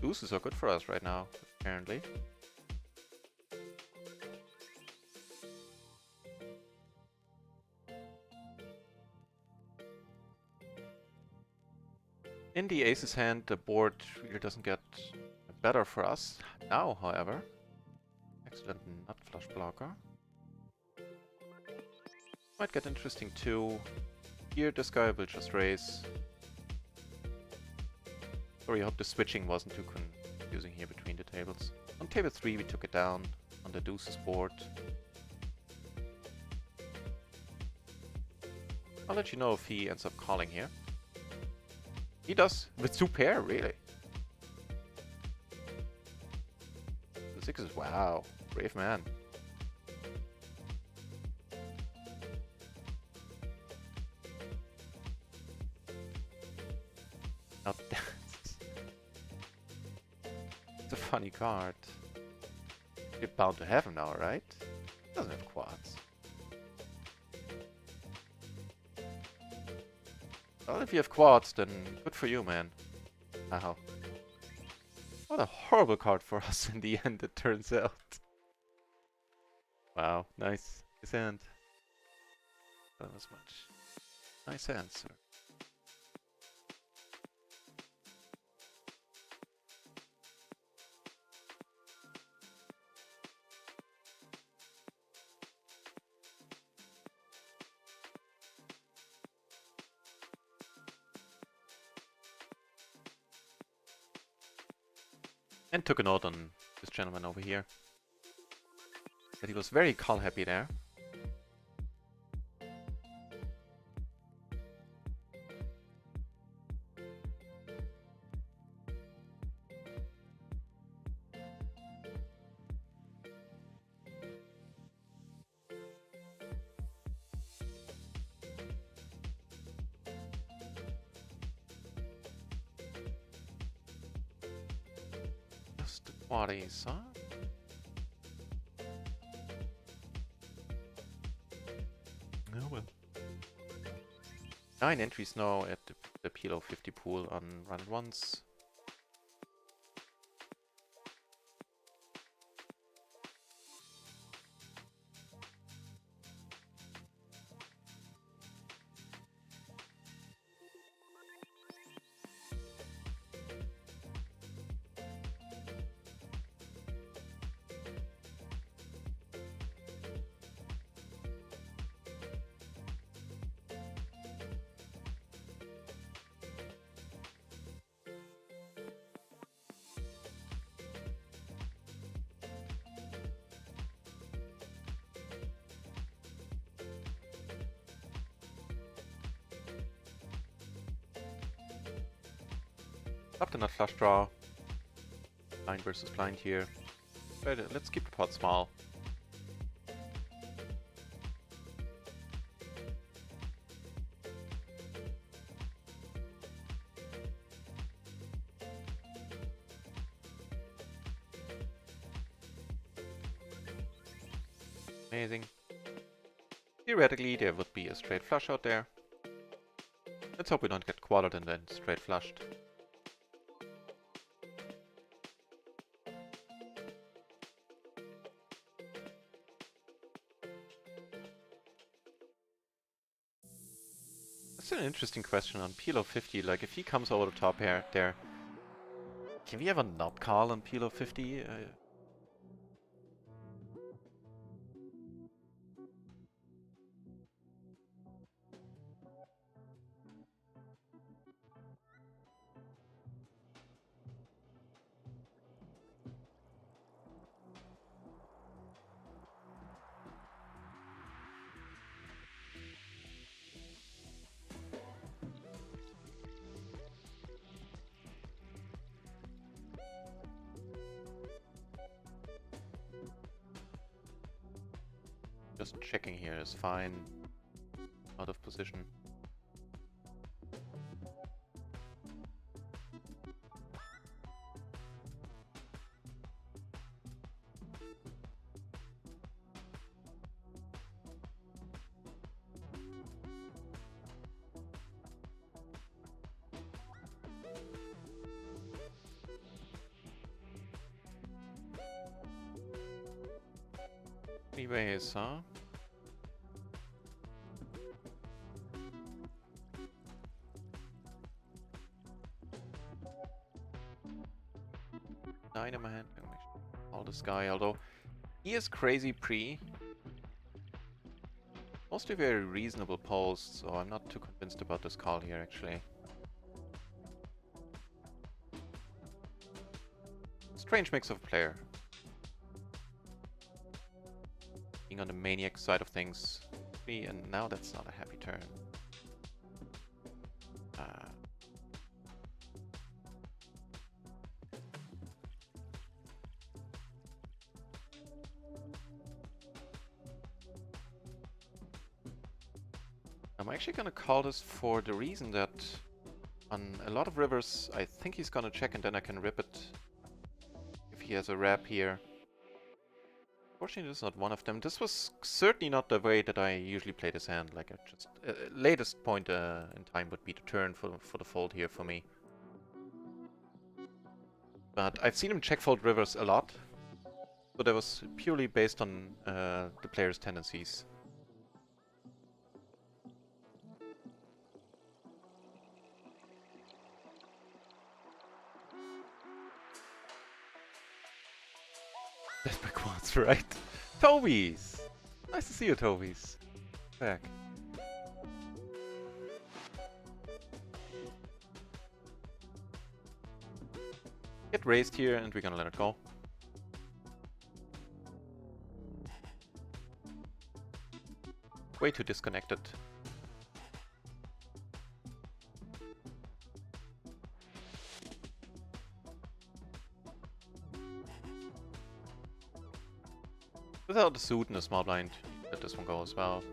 Deuces are good for us right now, apparently. In the aces hand, the board really doesn't get better for us. Now, however, excellent nut flush blocker. Might get interesting too. Here, this guy will just raise. Sorry, I hope the switching wasn't too confusing here between the tables. On table 3, we took it down on the deuces board. I'll let you know if he ends up calling here. He does, with 2 pair, really. The 6s, wow, brave man. Now it's a funny card. You're bound to have him now, right? Doesn't have quads. Well, if you have quads, then good for you, man. Wow. What a horrible card for us in the end, it turns out. Wow, nice. Nice hand. That was much. Nice answer. And took a note on this gentleman over here. That he was very call happy there. Just what he saw. Oh well. 9 entries now at the PLO 50 pool on RunItOnce. Up to nut flush draw. Blind versus blind here. But let's keep the pot small. Amazing. Theoretically, there would be a straight flush out there. Let's hope we don't get quartered and then straight flushed. That's an interesting question on PLO 50. Like, if he comes over the top here, there, can we have a not call on PLO 50? Just checking here is fine. Out of position. ways, huh? Nine in my hand. I'm gonna make sure to call this guy, although he is crazy pre. Mostly very reasonable posts, so I'm not too convinced about this call here, actually. Strange mix of player. Being on the maniac side of things. And now that's not a happy turn. I'm actually gonna call this for the reason that on a lot of rivers, I think he's gonna check and then I can rip it if he has a wrap here. Fortunately, this is not one of them. This was certainly not the way that I usually play this hand. Like, latest point in time would be the turn for the fold here for me. But I've seen him check fold rivers a lot, so that was purely based on the player's tendencies. That's my quads, right? Tobies! Nice to see you, Tobies. Back. Get raised here and we're gonna let it go. Way too disconnected. Without the suit and the small blind, let this one go as well.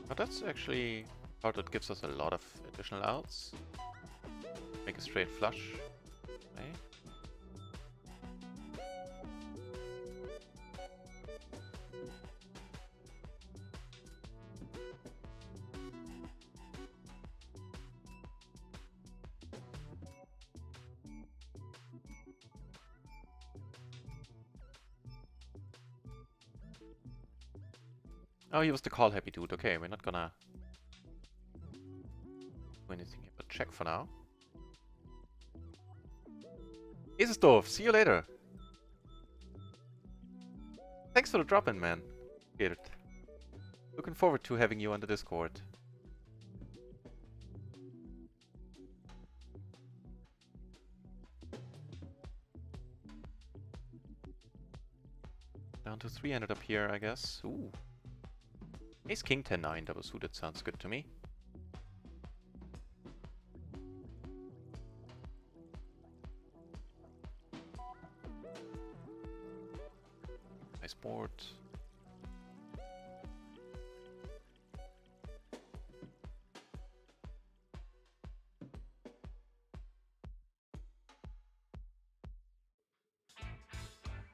But that's actually a card that gives us a lot of additional outs. Make a straight flush. Okay. Oh, he was the call happy dude. Okay, we're not gonna do anything here but check for now. Isesdorf, see you later. Thanks for the drop-in, man. Get it. Looking forward to having you on the Discord. Down to 3 ended up here, I guess. Ooh. Ace King 10-9, double suited, sounds good to me. Nice board.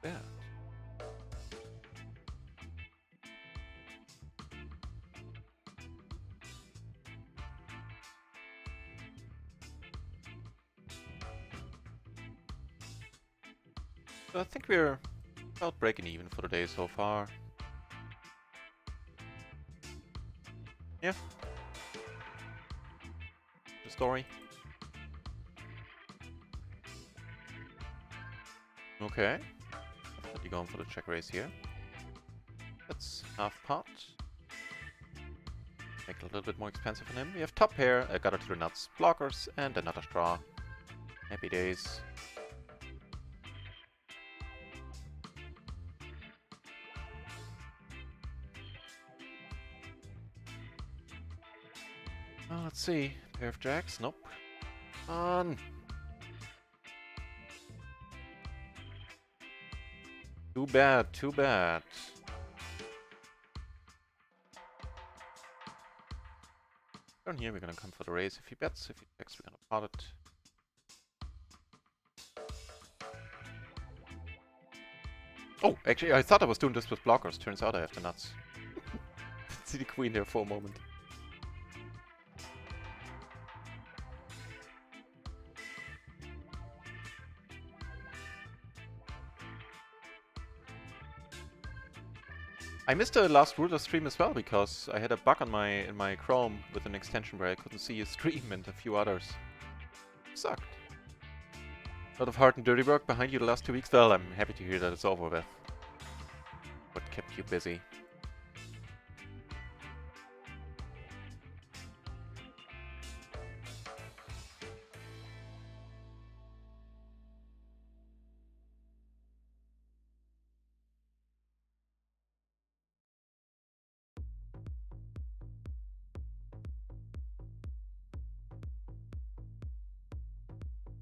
Yeah. So I think we're about breaking even for the day so far. Yeah. The story. Okay. Definitely going for the check raise here. That's half pot. Make it a little bit more expensive on him. We have top pair, a gutter to the nuts, blockers, and another straw. Happy days. Oh, let's see. Pair of jacks? Nope. On. Too bad, too bad. Down here we're gonna come for the raise. If he bets, if he checks, we're gonna pot it. Oh, actually, I thought I was doing this with blockers. Turns out I have the nuts. See the queen there for a moment. I missed the last Ruler stream as well because I had a bug on in my Chrome with an extension where I couldn't see a stream and a few others. Sucked. A lot of hard and dirty work behind you the last 2 weeks. Well, I'm happy to hear that it's over with. What kept you busy?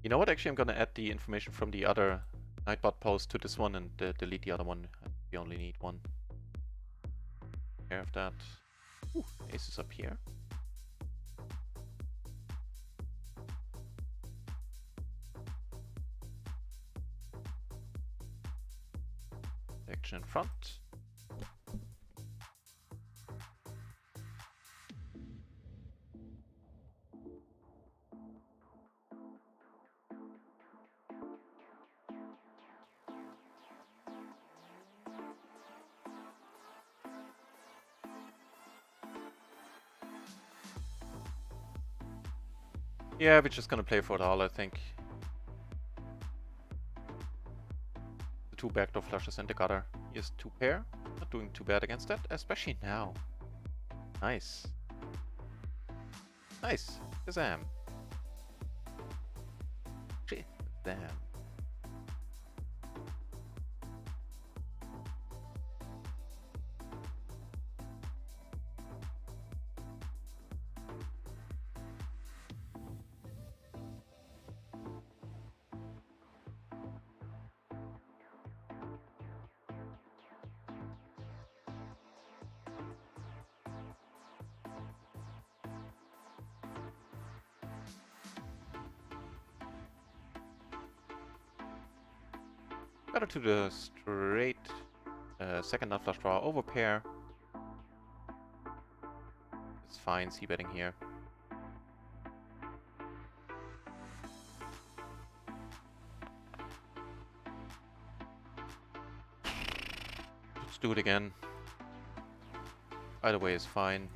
You know what? Actually, I'm gonna add the information from the other Nightbot post to this one and delete the other one. We only need one. Take care of that. Ooh, ace is up here. Action in front. Yeah, we're just gonna play for it all, I think. The 2 backdoor flushes and the gutter. Here's 2 pair. Not doing too bad against that, especially now. Nice. Nice. Kazam. Shit. Damn. Better to the straight second nut flush draw over pair. It's fine, c-betting here. Let's do it again. Either way is fine.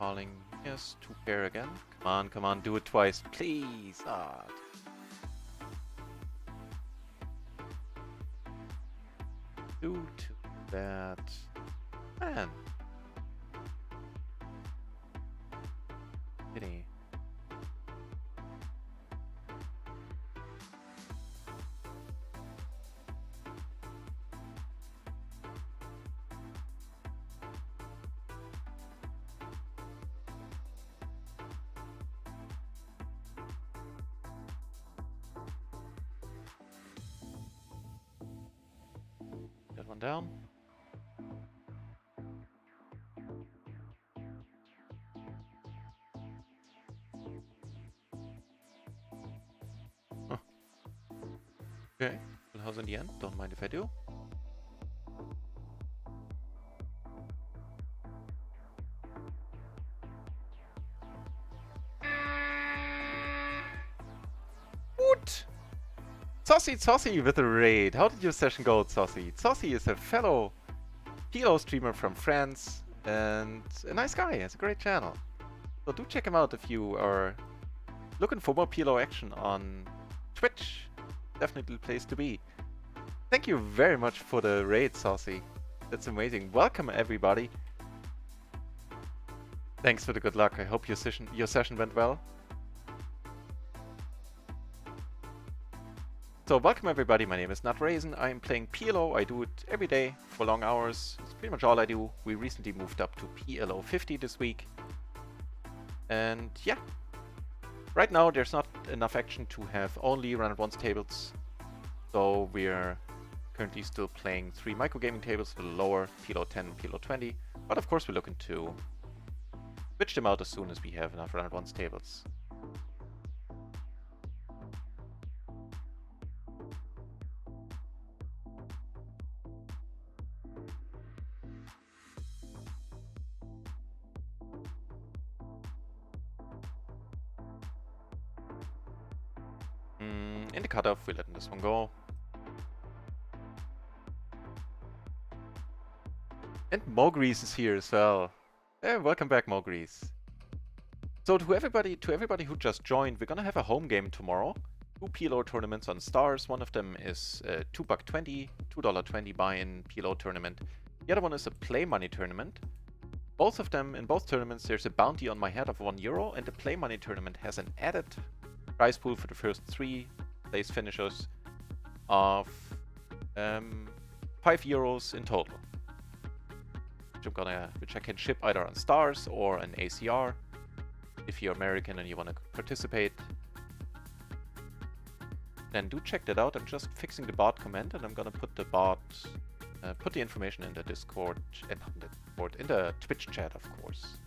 Calling, yes, 2 pair again. Come on, do it twice, please. Ah. Too bad. Man. Pity. That one down. Huh. Okay, full house in the end. Don't mind if I do. What? Saucy with a raid. How did your session go, Saucy? Saucy is a fellow PLO streamer from France and a nice guy. He has a great channel. So do check him out if you are looking for more PLO action on Twitch. Definitely the place to be. Thank you very much for the raid, Saucy. That's amazing. Welcome, everybody. Thanks for the good luck. I hope your session went well. So welcome everybody, my name is NutRaisin. I'm playing PLO. I do it every day for long hours. It's pretty much all I do. We recently moved up to PLO 50 this week. And yeah, right now there's not enough action to have only RunItOnce tables. So we're currently still playing 3 microgaming tables with lower PLO 10 and PLO 20. But of course we're looking to switch them out as soon as we have enough RunItOnce tables. In the cutoff, we're letting this one go. And Mogrease is here as well. Welcome back, Mogrease. So to everybody who just joined, we're gonna have a home game tomorrow. 2 PLO tournaments on Stars. One of them is a $2.20, $2.20 buy-in PLO tournament. The other one is a play money tournament. Both of them, in both tournaments, there's a bounty on my head of €1, and the play money tournament has an added prize pool for the first 3 place finishers of €5 in total. Which I can ship either on Stars or an ACR. If you're American and you want to participate, then do check that out. I'm just fixing the bot comment, and I'm gonna put the bot, put the information in the Discord, in the Twitch chat, of course.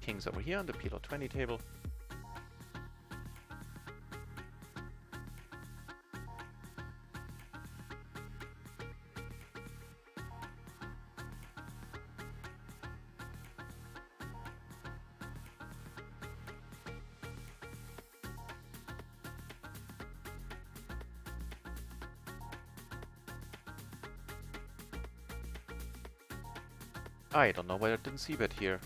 Kings over here on the PLO 20 table. I don't know why I didn't see that here.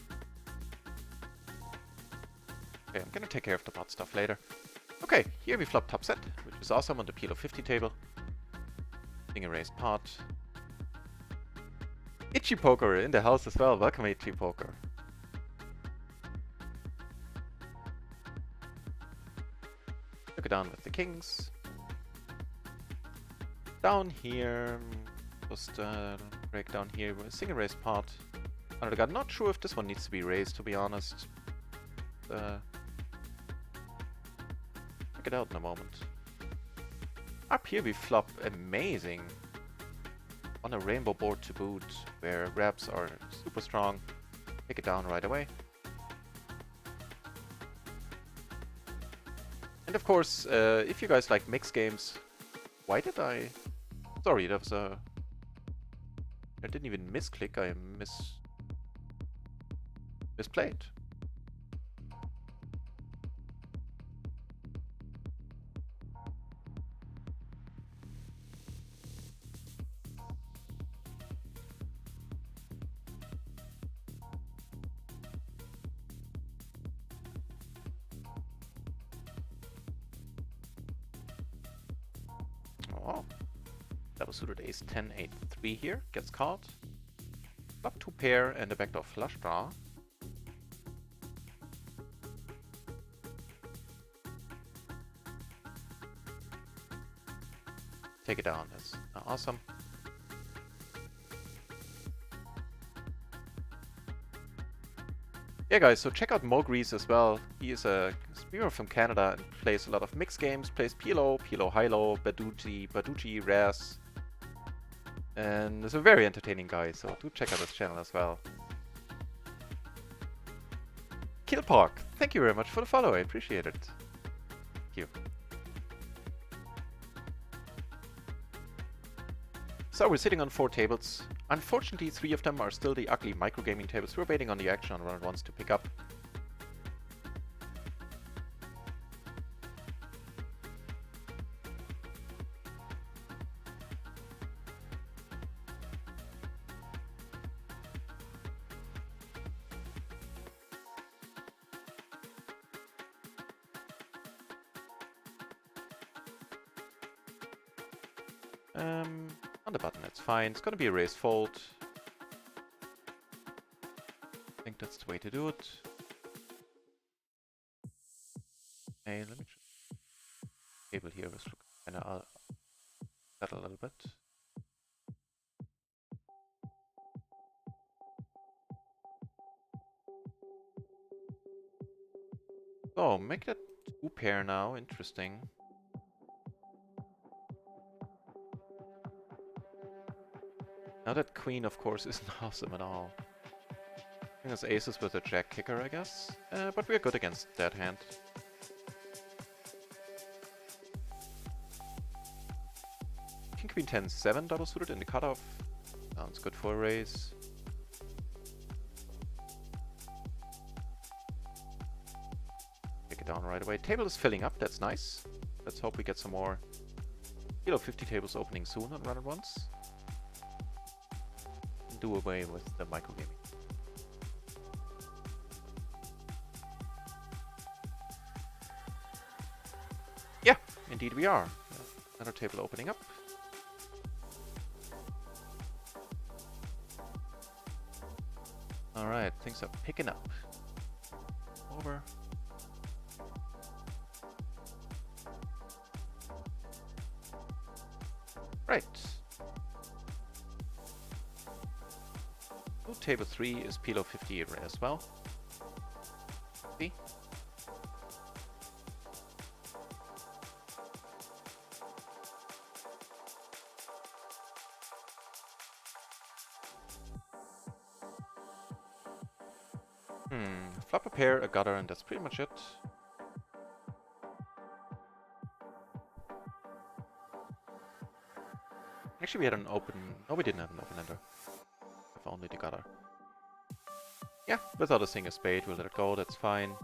Okay, I'm gonna take care of the bot stuff later. Okay, here we flop top set, which is awesome on the PLO 50 table. Being erased pot. Itchy Poker in the house as well. Welcome, Itchy Poker. Took it down with the kings. Down here, just break down here with a single raised pot. Under the gun. Not sure if this one needs to be raised, to be honest. Check it out in a moment. Up here we flop amazing on a rainbow board to boot, where grabs are super strong. Take it down right away. And of course, if you guys like mixed games, why did I... Sorry, that was a... I didn't even misclick, I misplayed. Oh, that was suited ace 10, 8, 3 here, gets called. Flop 2 pair and a backdoor flush draw. Take it down, that's awesome. Yeah guys, so check out Mogrease as well. He is a streamer from Canada and plays a lot of mixed games, plays PLO, PLO High-Low, Baduchi, Raz. And is a very entertaining guy, so do check out his channel as well. Killpark, thank you very much for the follow, I appreciate it. Thank you. So we're sitting on 4 tables. Unfortunately, 3 of them are still the ugly microgaming tables. We're waiting on the action on RunItOnce to pick up. On the button, it's fine. It's gonna be a raise fold. I think that's the way to do it. Hey, let me just table here was kind of that a little bit. So make that 2 pair now. Interesting. Now that queen, of course, isn't awesome at all. There's aces with a jack kicker, I guess. But we're good against that hand. King Queen 10-7 double suited in the cutoff. Sounds good for a raise. Take it down right away. Table is filling up, that's nice. Let's hope we get some more PLO 50 tables opening soon on RunItOnce. And do away with the microgaming. Yeah, indeed we are. Another table opening up. Alright, things are picking up. Over. Right. Oh, table 3 is PLO 50 as well. See? Flop a pair, a gutter, and that's pretty much it. Actually, we had an open... No, we didn't have an open ender. If only the gutter. Yeah, without a single spade, we'll let it go, that's fine.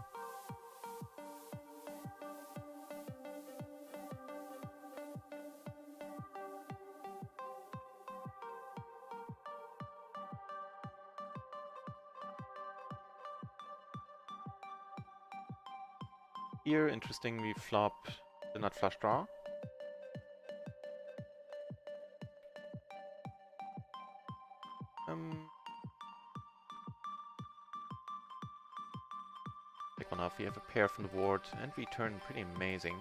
Here, interesting, we flop the nut flush draw. Take one off, we have a pair from the board, and we turn pretty amazing.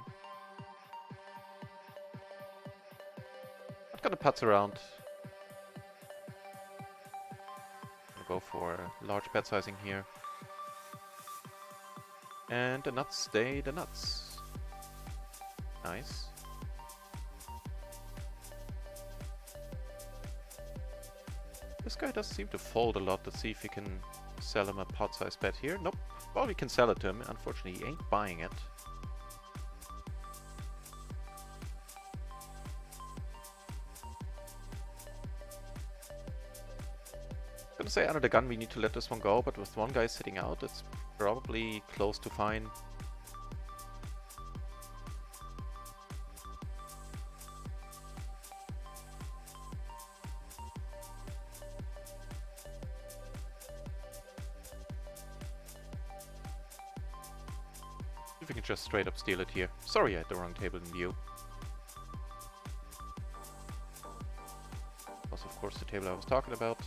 Not gonna putz around. Gonna go for large bet sizing here. And the nuts stay the nuts. Nice. This guy does seem to fold a lot. Let's see if we can sell him a pot size bet here. Nope. Well, we can sell it to him. Unfortunately, he ain't buying it. I'm gonna say under the gun we need to let this one go, but with one guy sitting out, it's probably close to fine. If we can just straight up steal it here. Sorry, I had the wrong table in view. Was of course the table I was talking about.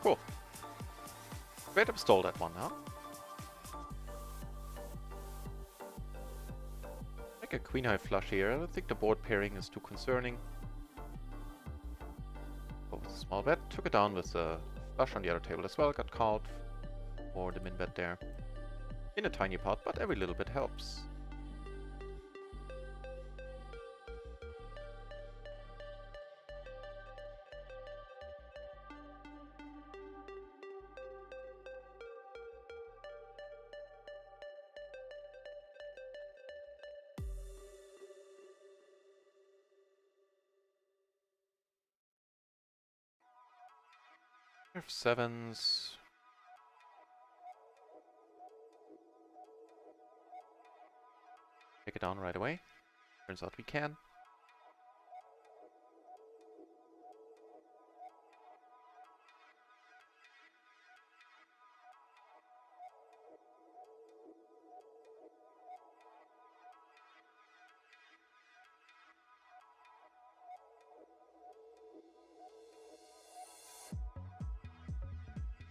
Cool. Straight up stole that one, huh? Like a queen high flush here. I don't think the board pairing is too concerning. Go with a small bet. Took it down with a flush on the other table as well. Got called for the min bet there. In a tiny pot, but every little bit helps. Sevens. Take it down right away. Turns out we can.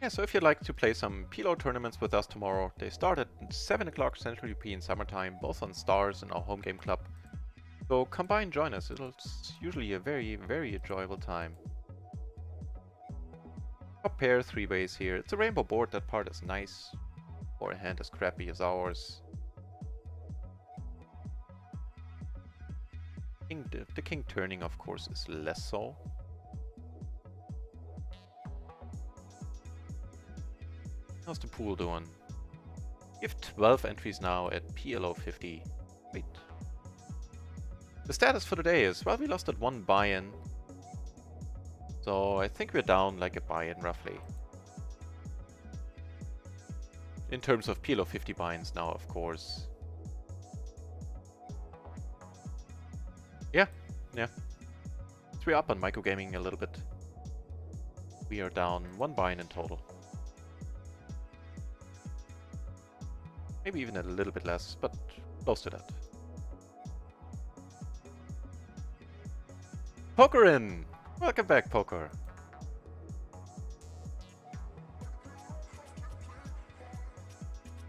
Yeah, so if you'd like to play some PLO tournaments with us tomorrow, they start at 7 o'clock Central European Summertime, both on Stars and our home game club. So come by and join us, it's usually a very, very enjoyable time. Top pair, 3 ways here. It's a rainbow board, that part is nice. Or a hand as crappy as ours. The king turning, of course, is less so. How's the pool doing? You have 12 entries now at PLO 50. Wait. The status for today is, well, we lost at 1 buy-in. So I think we're down like a buy-in roughly. In terms of PLO 50 buy-ins now, of course. Yeah. 3 up on microgaming a little bit. We are down 1 buy-in in total. Maybe even a little bit less, but close to that. Pokerin! Welcome back, Poker.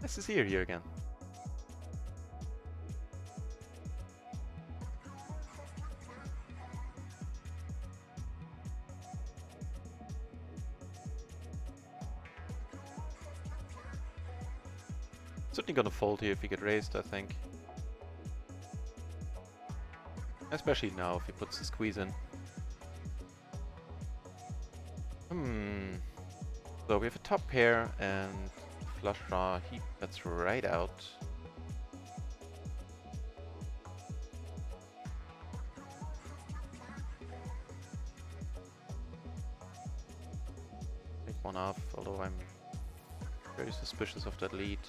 Nice to see you here again. Certainly gonna fold here if we get raised, I think. Especially now if he puts the squeeze in. So we have a top pair and flush draw. He bets right out. Take one off, although I'm very suspicious of that lead.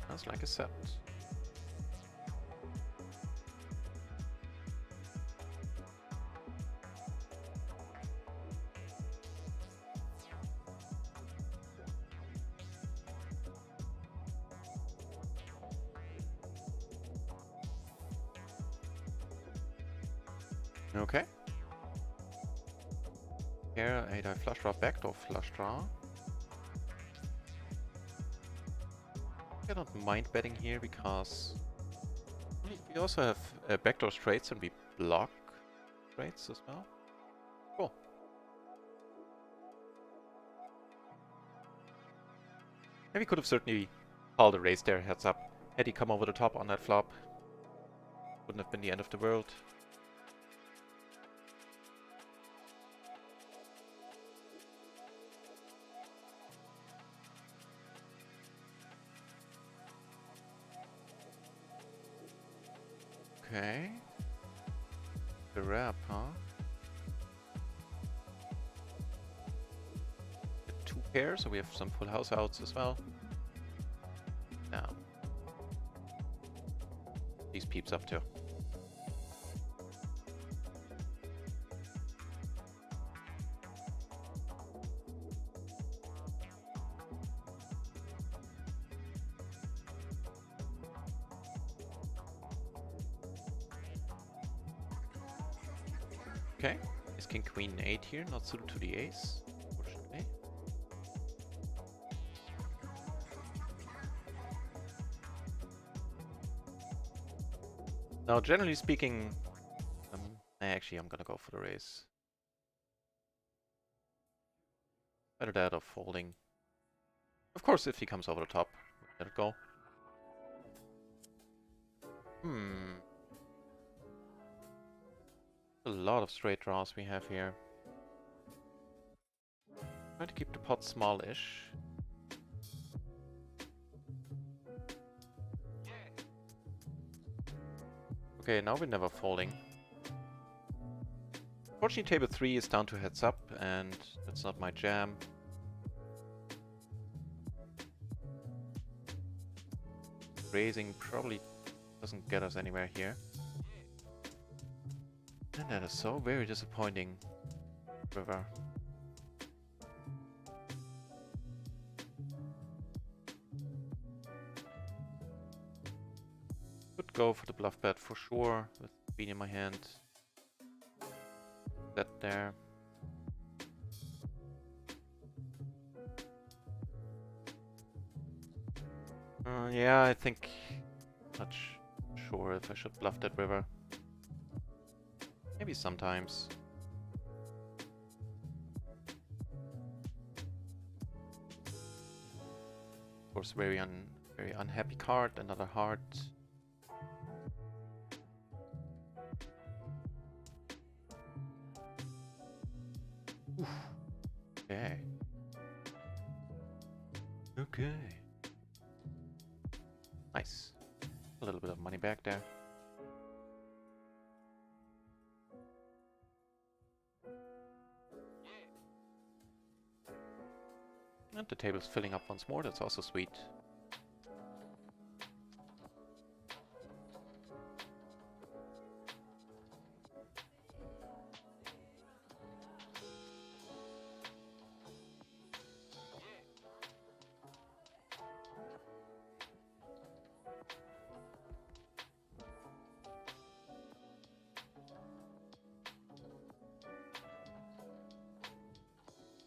Sounds like a set. Okay. Here, 8-eye flush draw, backdoor flush draw. I don't mind betting here because we also have backdoor straights and we block straights as well. Cool. And we could have certainly called a raise there, heads up. Had he come over the top on that flop, wouldn't have been the end of the world. Okay. The wrap, huh? The 2 pairs, so we have some full house outs as well. Now. These peeps up too. Okay, is king queen 8 here, not suited to the ace, unfortunately. Now, generally speaking, actually I'm gonna go for the raise. Better that or folding. Of course, if he comes over the top, let it go. A lot of straight draws we have here. Try to keep the pot small-ish. Okay, now we're never folding. Fortunately, table 3 is down to heads up, and that's not my jam. Raising probably doesn't get us anywhere here. And that is so very disappointing, river. Could go for the bluff bet for sure, with queen in my hand. That there. Yeah, I think... Not sure if I should bluff that river. Maybe sometimes. course, very unhappy card. Another heart. Oof. Okay. Okay. Nice. A little bit of money back there. And the table's filling up once more. That's also sweet.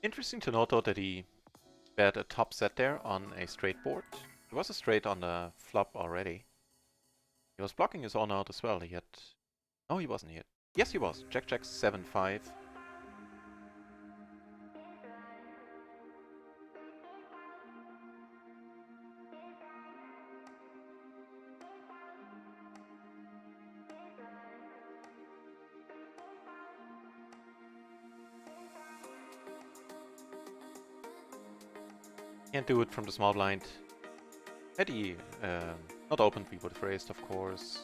Interesting to note though that he bet a top set there on a straight board. It was a straight on the flop already. He was blocking his own out as well. He had... No, he wasn't yet. Yes, he was. Jack, Jack, 7-5. Can't do it from the small blind. Had he not opened, we would have raised, of course.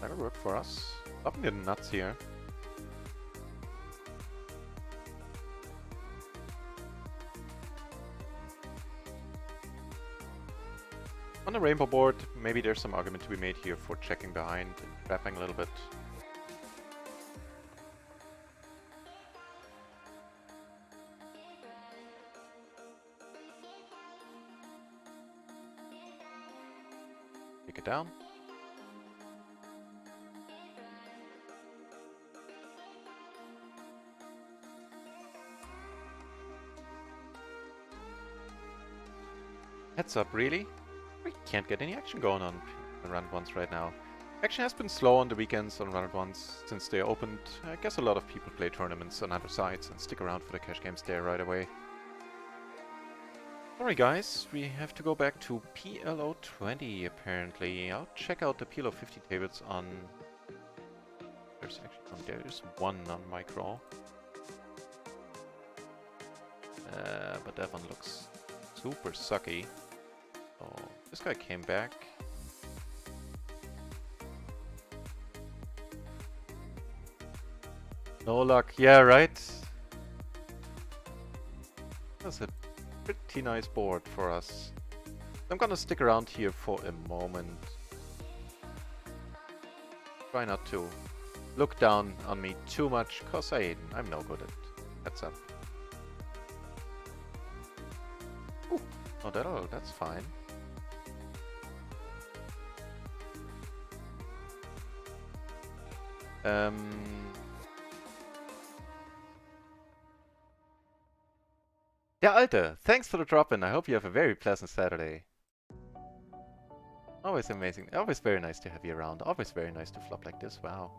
That'll work for us. Stopping the nuts here. On the rainbow board, maybe there's some argument to be made here for checking behind and trapping a little bit. Take it down. Heads up, really? We can't get any action going on RunItOnce right now. Action has been slow on the weekends on RunItOnce since they opened. I guess a lot of people play tournaments on other sites and stick around for the cash games there right away. Alright guys, we have to go back to PLO 20 apparently. I'll check out the PLO 50 tables on... There's actually there's one on micro. But that one looks super sucky. Oh, this guy came back. No luck. Yeah, right. That's a pretty nice board for us. I'm gonna stick around here for a moment. Try not to look down on me too much, cause I'm no good at heads up. Ooh, oh, that's fine. Der Alte, thanks for the drop-in. I hope you have a very pleasant Saturday. Always amazing. Always very nice to have you around. Always very nice to flop like this. Wow.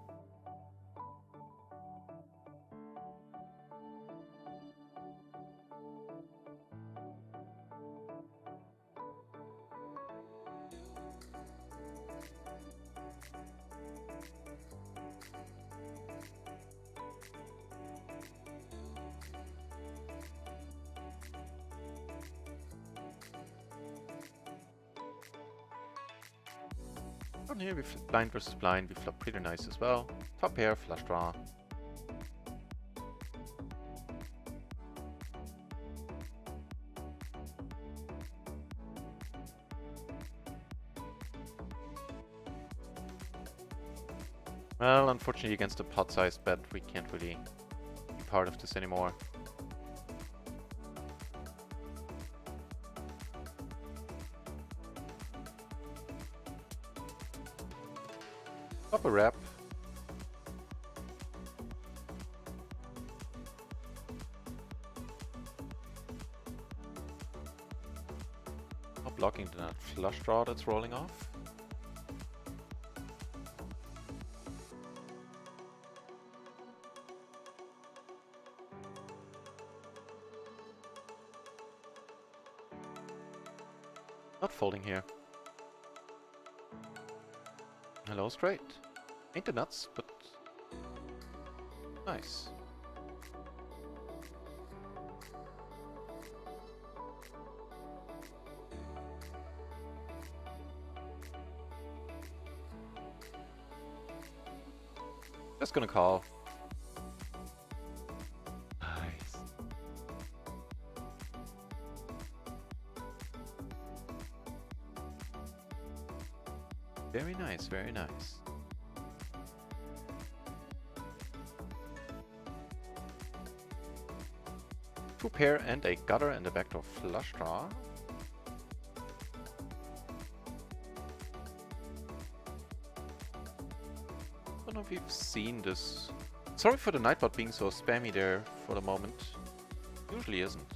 On here, we blind versus blind, we flop pretty nice as well. Top pair, flush draw. Well, unfortunately against the pot-sized bet, we can't really be part of this anymore. Double wrap. Not blocking that flush draw that's rolling off. Not folding here. Hello, straight. Ain't the nuts, but nice. Just gonna call. Nice. Very nice, very nice. Two pair and a gutter and a backdoor flush draw. Don't know if you've seen this. Sorry for the Nightbot being so spammy there for the moment. Usually isn't.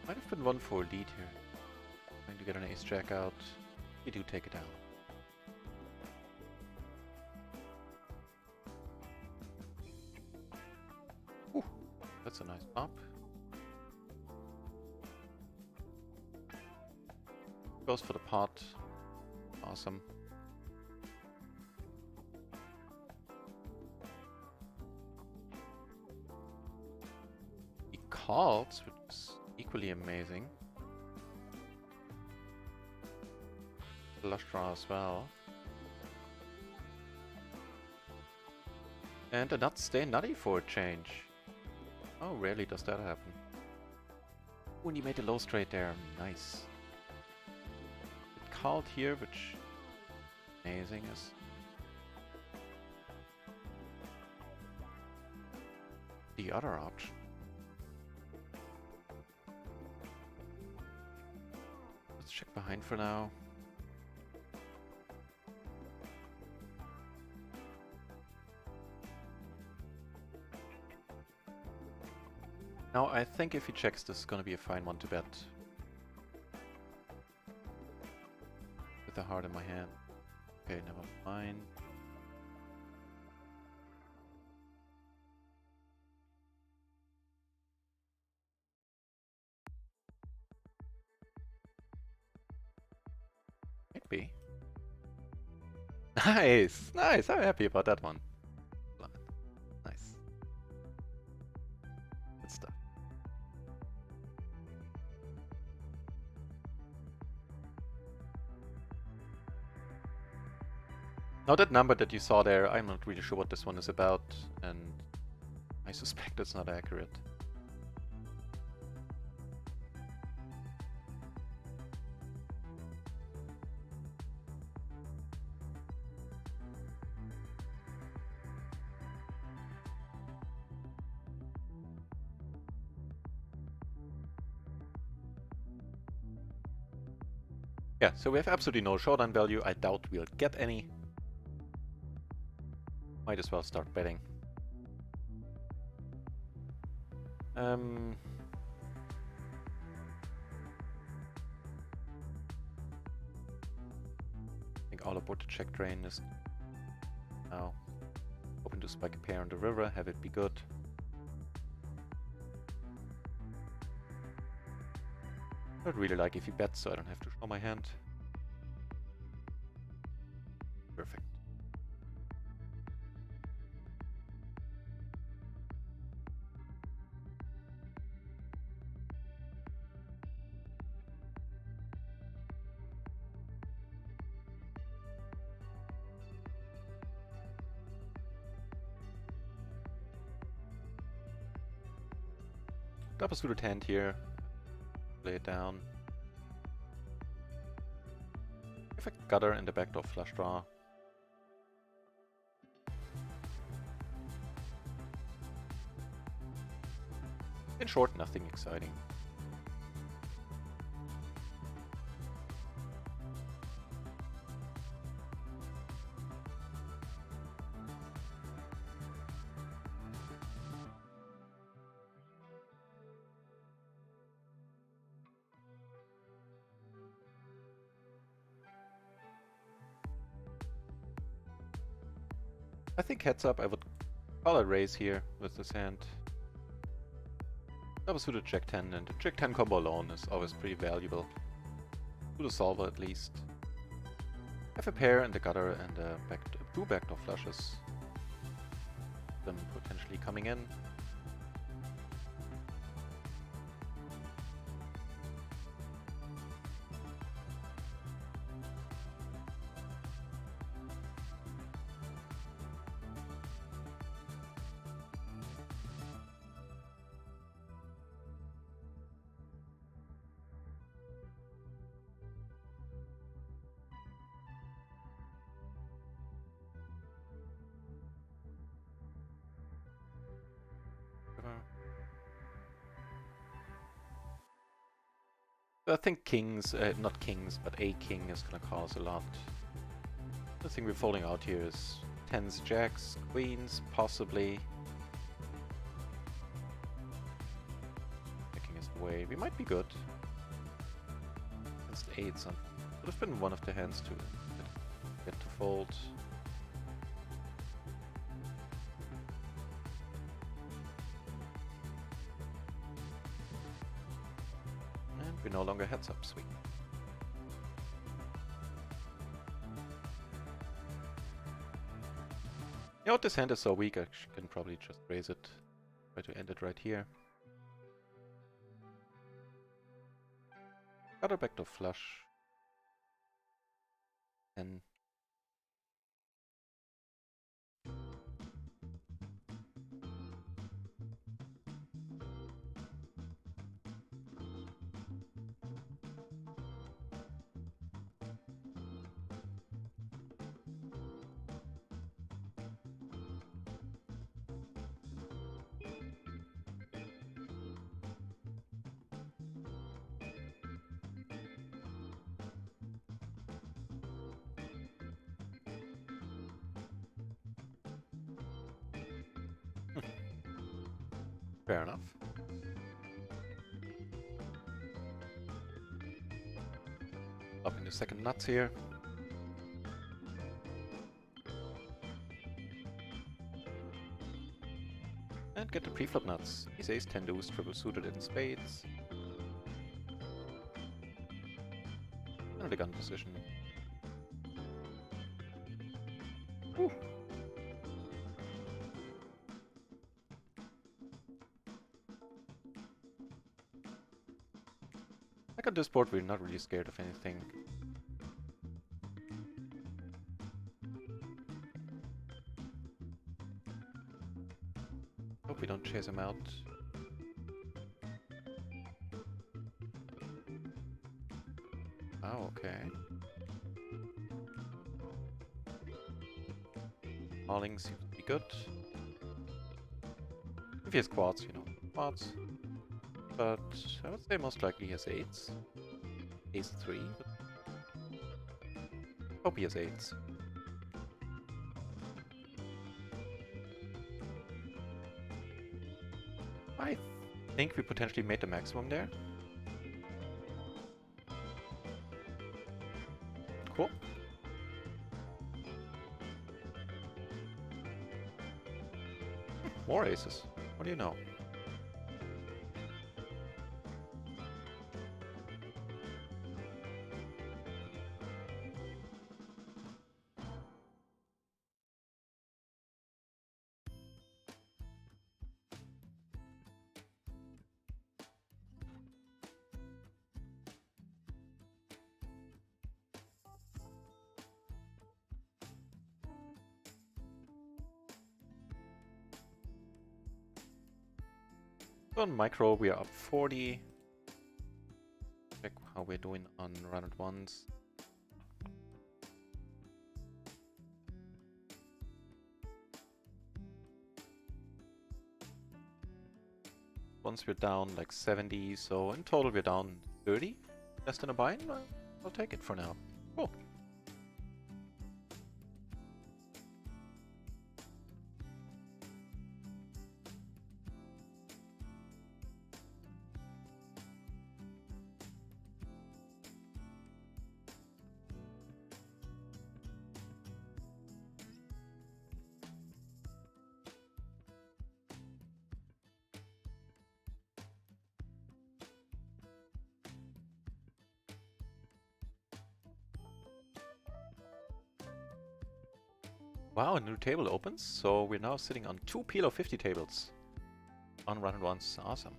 Might have been one for a lead here. Trying to get an ace jack out. We do take it down. Ooh, that's a nice pop. Goes for the pot. Awesome. He calls, which is equally amazing. Flush draw as well. And a nut stay nutty for a change. Oh, rarely does that happen. Oh, and he made a low straight there. Nice. It called here, which amazing is. The other option. Let's check behind for now. Now, I think if he checks, this is gonna be a fine one to bet. With the heart in my hand. Okay, never mind. Might be. Nice! Nice! I'm happy about that one. Nice. Good stuff. Now that number that you saw there, I'm not really sure what this one is about, and I suspect it's not accurate. Yeah, so we have absolutely no showdown value. I doubt we'll get any. Might as well start betting. I think all aboard the check drain is now hoping to spike a pair on the river, have it be good. I'd really like if he bets so I don't have to show my hand. Perfect. double suited hand here. Lay it down. If a gutter and a backdoor flush draw. In short, nothing exciting. I think heads up I would call a raise here with this hand. Double suited Jack 10 and the Jack 10 combo alone is always pretty valuable. To the solver at least. Have a pair and a gutter and two backdoor flushes. Them potentially coming in. I think kings, not kings, but a king is gonna cause a lot. The thing we're folding out here is 10s, jacks, queens, possibly. King is the way. We might be good. Against 8s, would have been one of the hands to get to fold. We no longer heads up, sweet. You know what, this hand is so weak I can probably just raise it. Try to end it right here. Gutter backdoor flush. And fair enough. Popping the second nuts here. And get the preflop nuts. Ace ace, 10 deuce, triple suited in spades. And the gun position. Whew. Like on this board, we're not really scared of anything. Hope we don't chase him out. Oh, okay. Calling seems to be good. If he has quads, you know, quads. But I would say most likely he has 8s. Ace 3. Hope he has 8s. I think we potentially made the maximum there. Cool. More aces. What do you know? So on micro, we are up 40. Check how we're doing on RunItOnce. Once we're down like 70, so in total we're down 30. Just in a bind? I'll take it for now. Cool. Wow, a new table opens, so we're now sitting on 2 PLO 50 tables on RunItOnce. Awesome.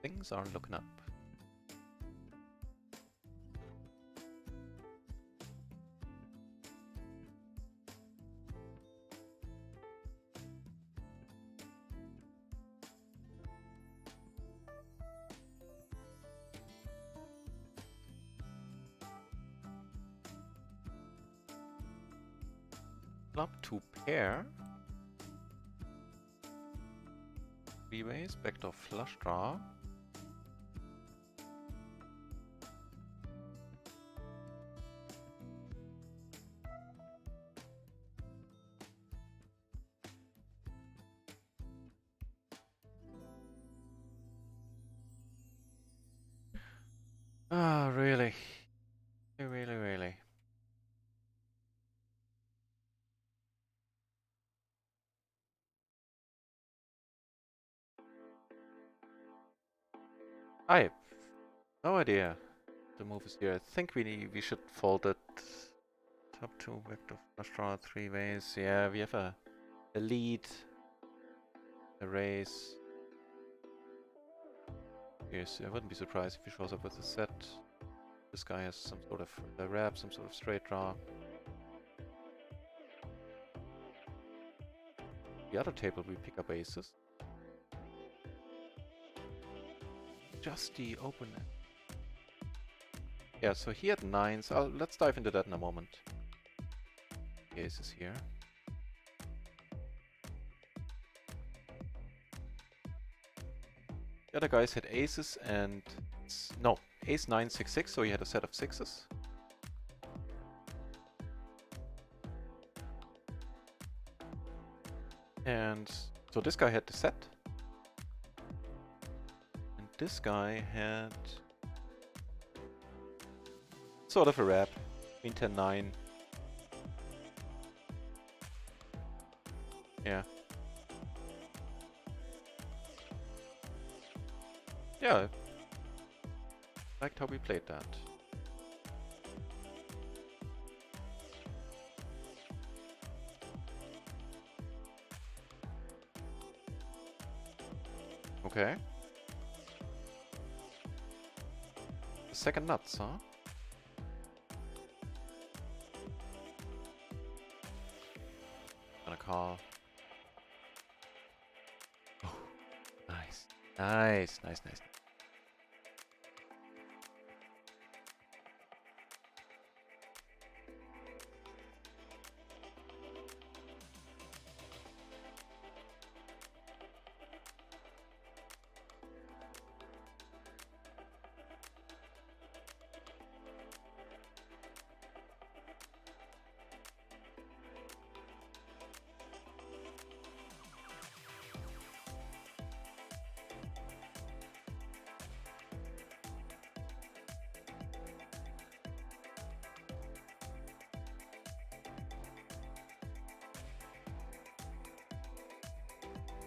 Things are looking up. Flop to pair. Freeways, backdoor flush draw. Ah, really? Really? I have no idea. The move is here. I think we should fold it. Top 2, backdoor flush draw, 3 ways. Yeah, we have a lead, a raise. Yes, I wouldn't be surprised if he shows up with a set. This guy has some sort of a wrap, some sort of straight draw. The other table we pick up aces. Just the open. Yeah, so he had 9s. Let's dive into that in a moment. The ace is here. The other guys had aces and... no, ace 9, 6, 6, so he had a set of 6s. And so this guy had the set. And this guy had... sort of a wrap. Queen 10, 9. Yeah. Yeah. Liked how we played that. Okay. The second nuts, huh? Gonna call. Oh, nice. Nice.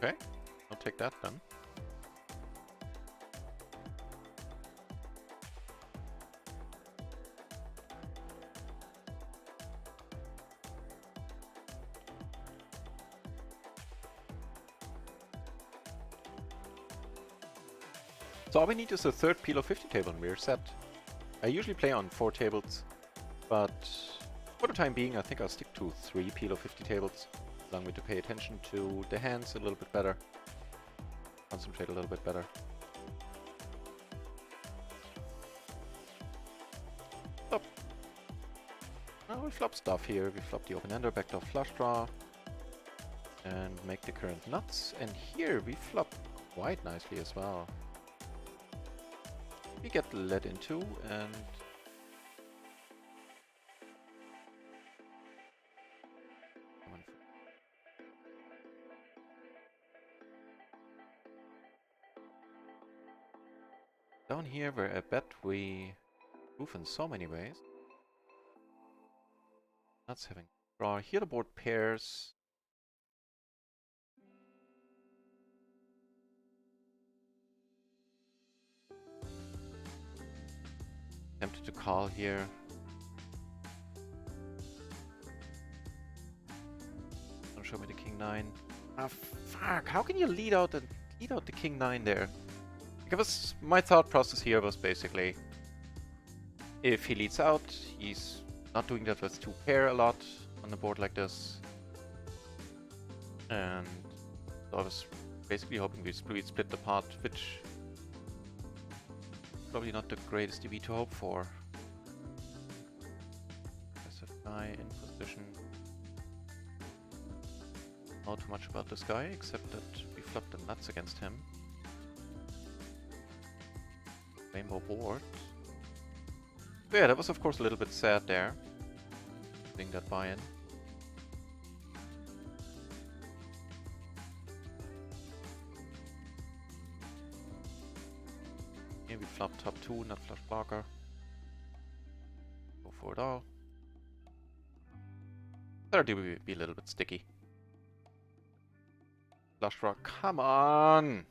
Okay, I'll take that then. So all we need is a third PLO 50 table and we're set. I usually play on 4 tables, but for the time being I think I'll stick to 3 PLO 50 tables. Allowing me to pay attention to the hands a little bit better. concentrate a little bit better. Flop. Now we flop stuff here. We flop the open-ender, backdoor flush draw, and make the current nuts. And here we flop quite nicely as well. We get led into, and down here where I bet we move in so many ways. Nuts having draw. Here the board pairs. Tempted to call here. Don't show me the king 9. Ah, fuck! How can you lead out the king 9 there? Because my thought process here was basically, if he leads out, he's not doing that with 2 pair a lot on a board like this, and so I was basically hoping we split the pot, which probably not the greatest EV to hope for. Aggressive guy in position. Not too much about this guy, except that we flopped the nuts against him. Rainbow board. So yeah, that was of course a little bit sad there. Getting that buy-in. Here we flop top 2, not flush blocker. Go for it all. Third will be a little bit sticky. Flush draw, come on!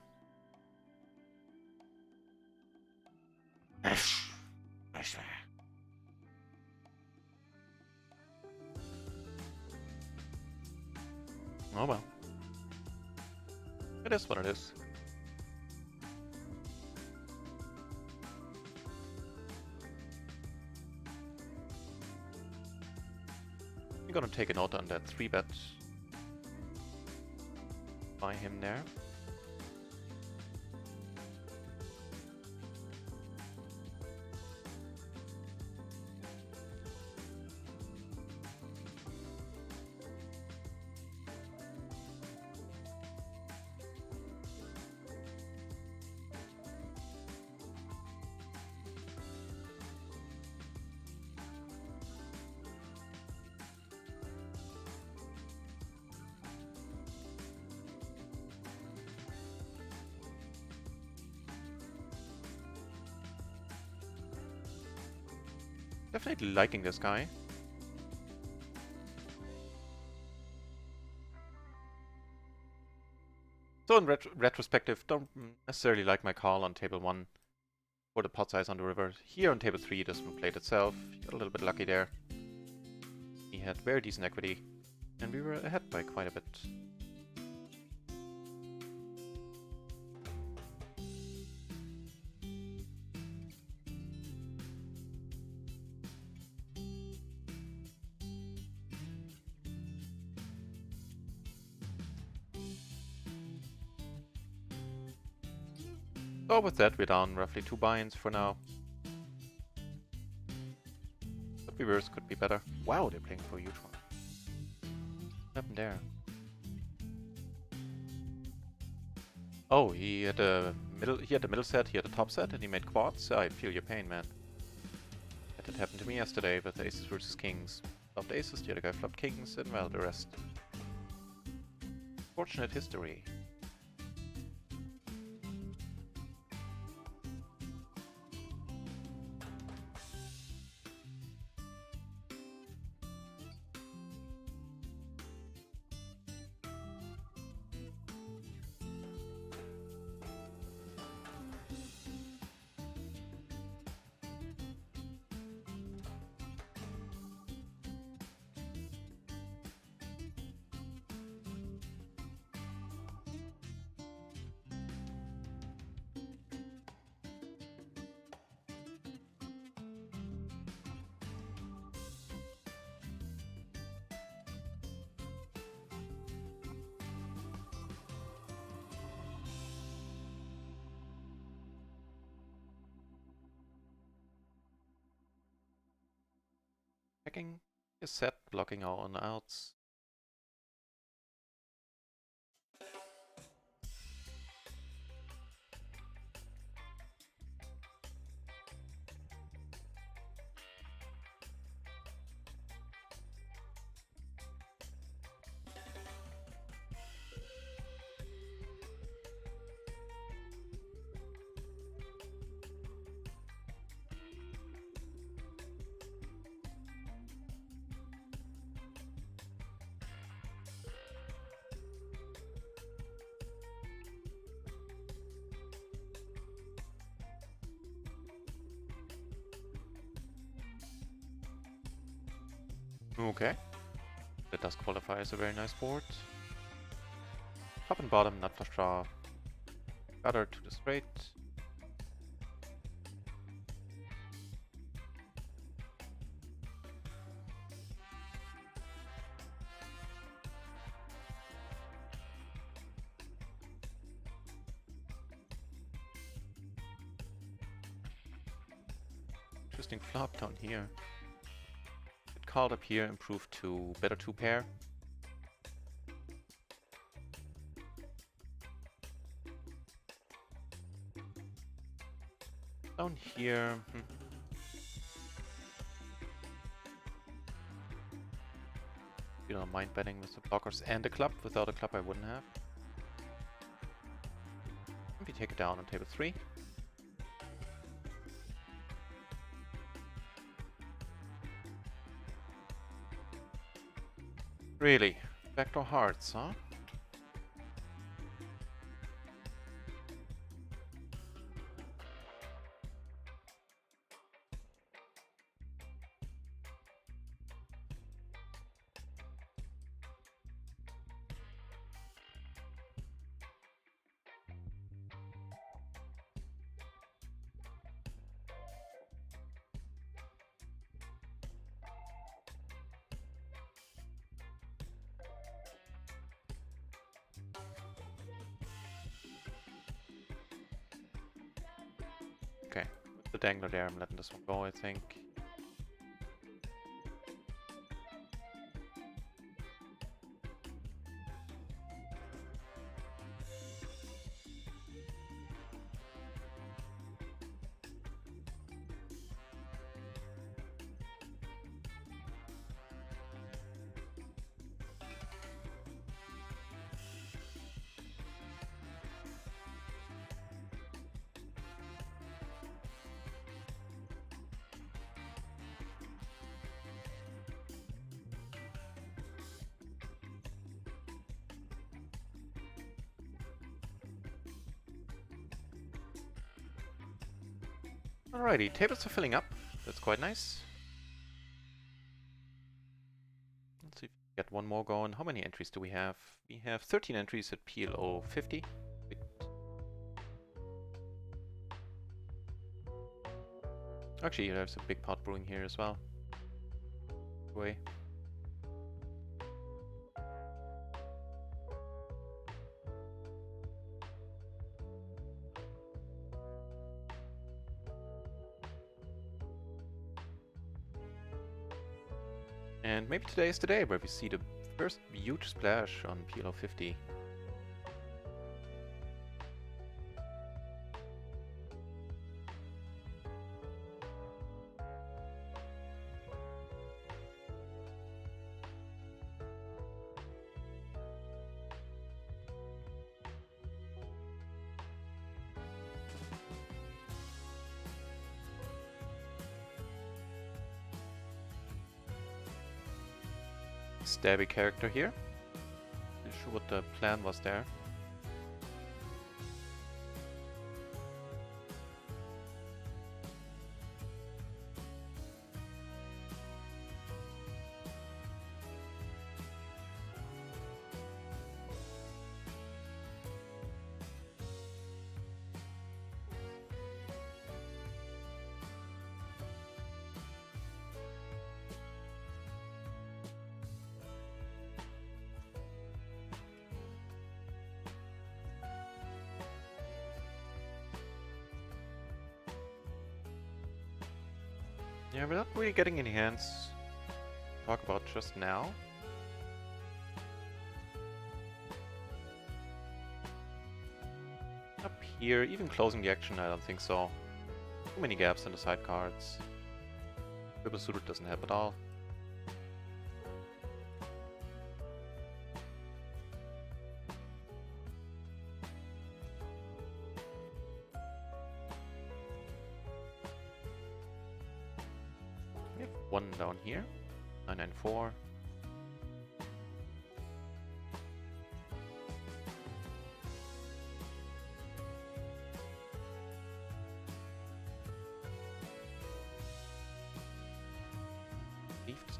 Oh well. It is what it is. I'm gonna take a note on that 3-bet by him there. Definitely liking this guy. So in retrospective, don't necessarily like my call on table 1 for the pot size on the river. Here on table 3, this one played itself. Got a little bit lucky there. He had very decent equity, and we were ahead by quite a bit. So with that, we're down roughly 2 buy-ins for now. Could be worse, could be better. Wow, they're playing for a huge one. What happened there? Oh, he had the middle set, he had the top set, and he made quads. I feel your pain, man. That had happened to me yesterday with aces versus kings. Flopped aces, the other guy flopped kings, and well, the rest. Fortunate history. Checking is set, blocking our own outs. Okay. That does qualify as a very nice board. Top and bottom, nut flush draw. Gutter to the straight. Interesting flop down here. Get called up here, improved to better 2-pair. Down here, you don't mind betting with the blockers and a club. Without a club I wouldn't have. If we take it down on table 3. Really? Backdoor hearts, huh? Okay, with the dangler there, I'm letting this one go, I think. Alrighty, tables are filling up. That's quite nice. Let's see if we get one more going. How many entries do we have? We have 13 entries at PLO 50. Actually, there's a big pot brewing here as well. Way. And maybe today is the day where we see the first huge splash on PLO 50. Stabby character here. Not sure what the plan was there. Yeah, we're not really getting any hands. talk about just now. Up here, even closing the action, I don't think so. Too many gaps in the side cards. Triple suited doesn't help at all. We have one down here. 994.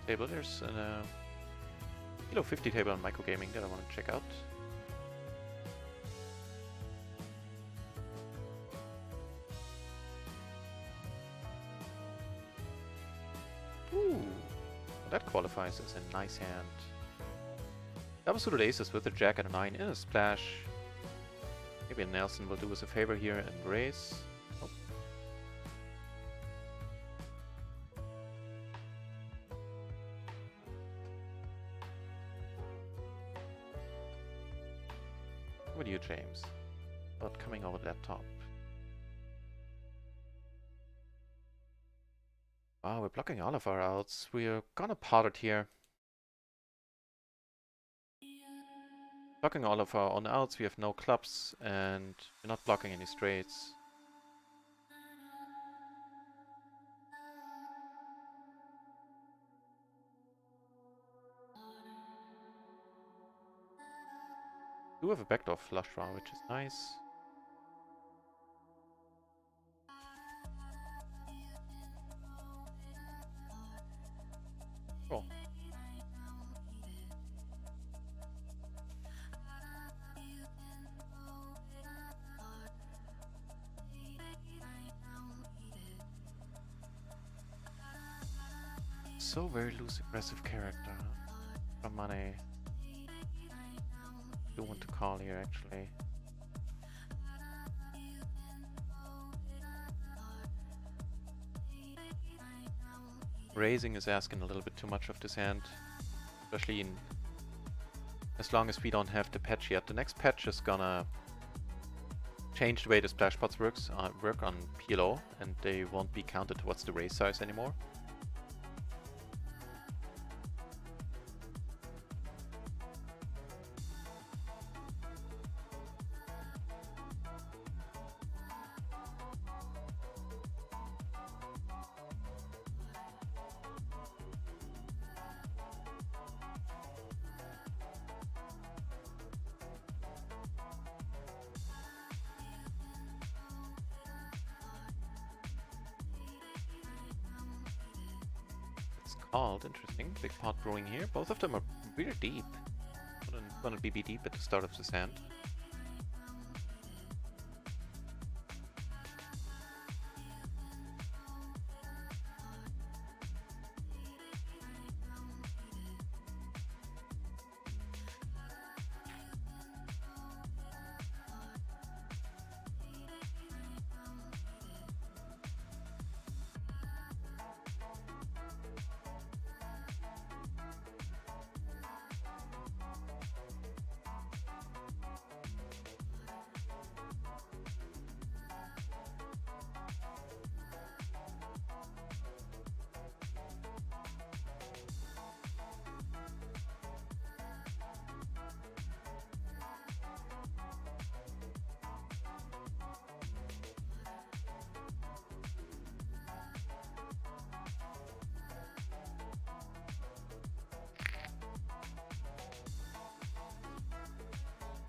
Table. There's a PLO 50 table on microgaming that I want to check out. Ooh, that qualifies as a nice hand. Double suited aces with a jack and a 9 in a splash. Maybe Nelson will do us a favor here and raise. Oh. What do you, James? About coming over that top. Wow, we're blocking all of our outs. We're gonna pot it here. Blocking all of our own outs, we have no clubs, and we're not blocking any straights. We do have a backdoor flush draw, which is nice. Cool. So very loose aggressive character from money. Do want to call here actually. Raising is asking a little bit too much of this hand, especially in as long as we don't have the patch yet. The next patch is gonna change the way the splash pots work on PLO, and they won't be counted towards the raise size anymore. Called. Interesting. Big pot brewing here. Both of them are really deep. Gonna be deep at the start of this hand.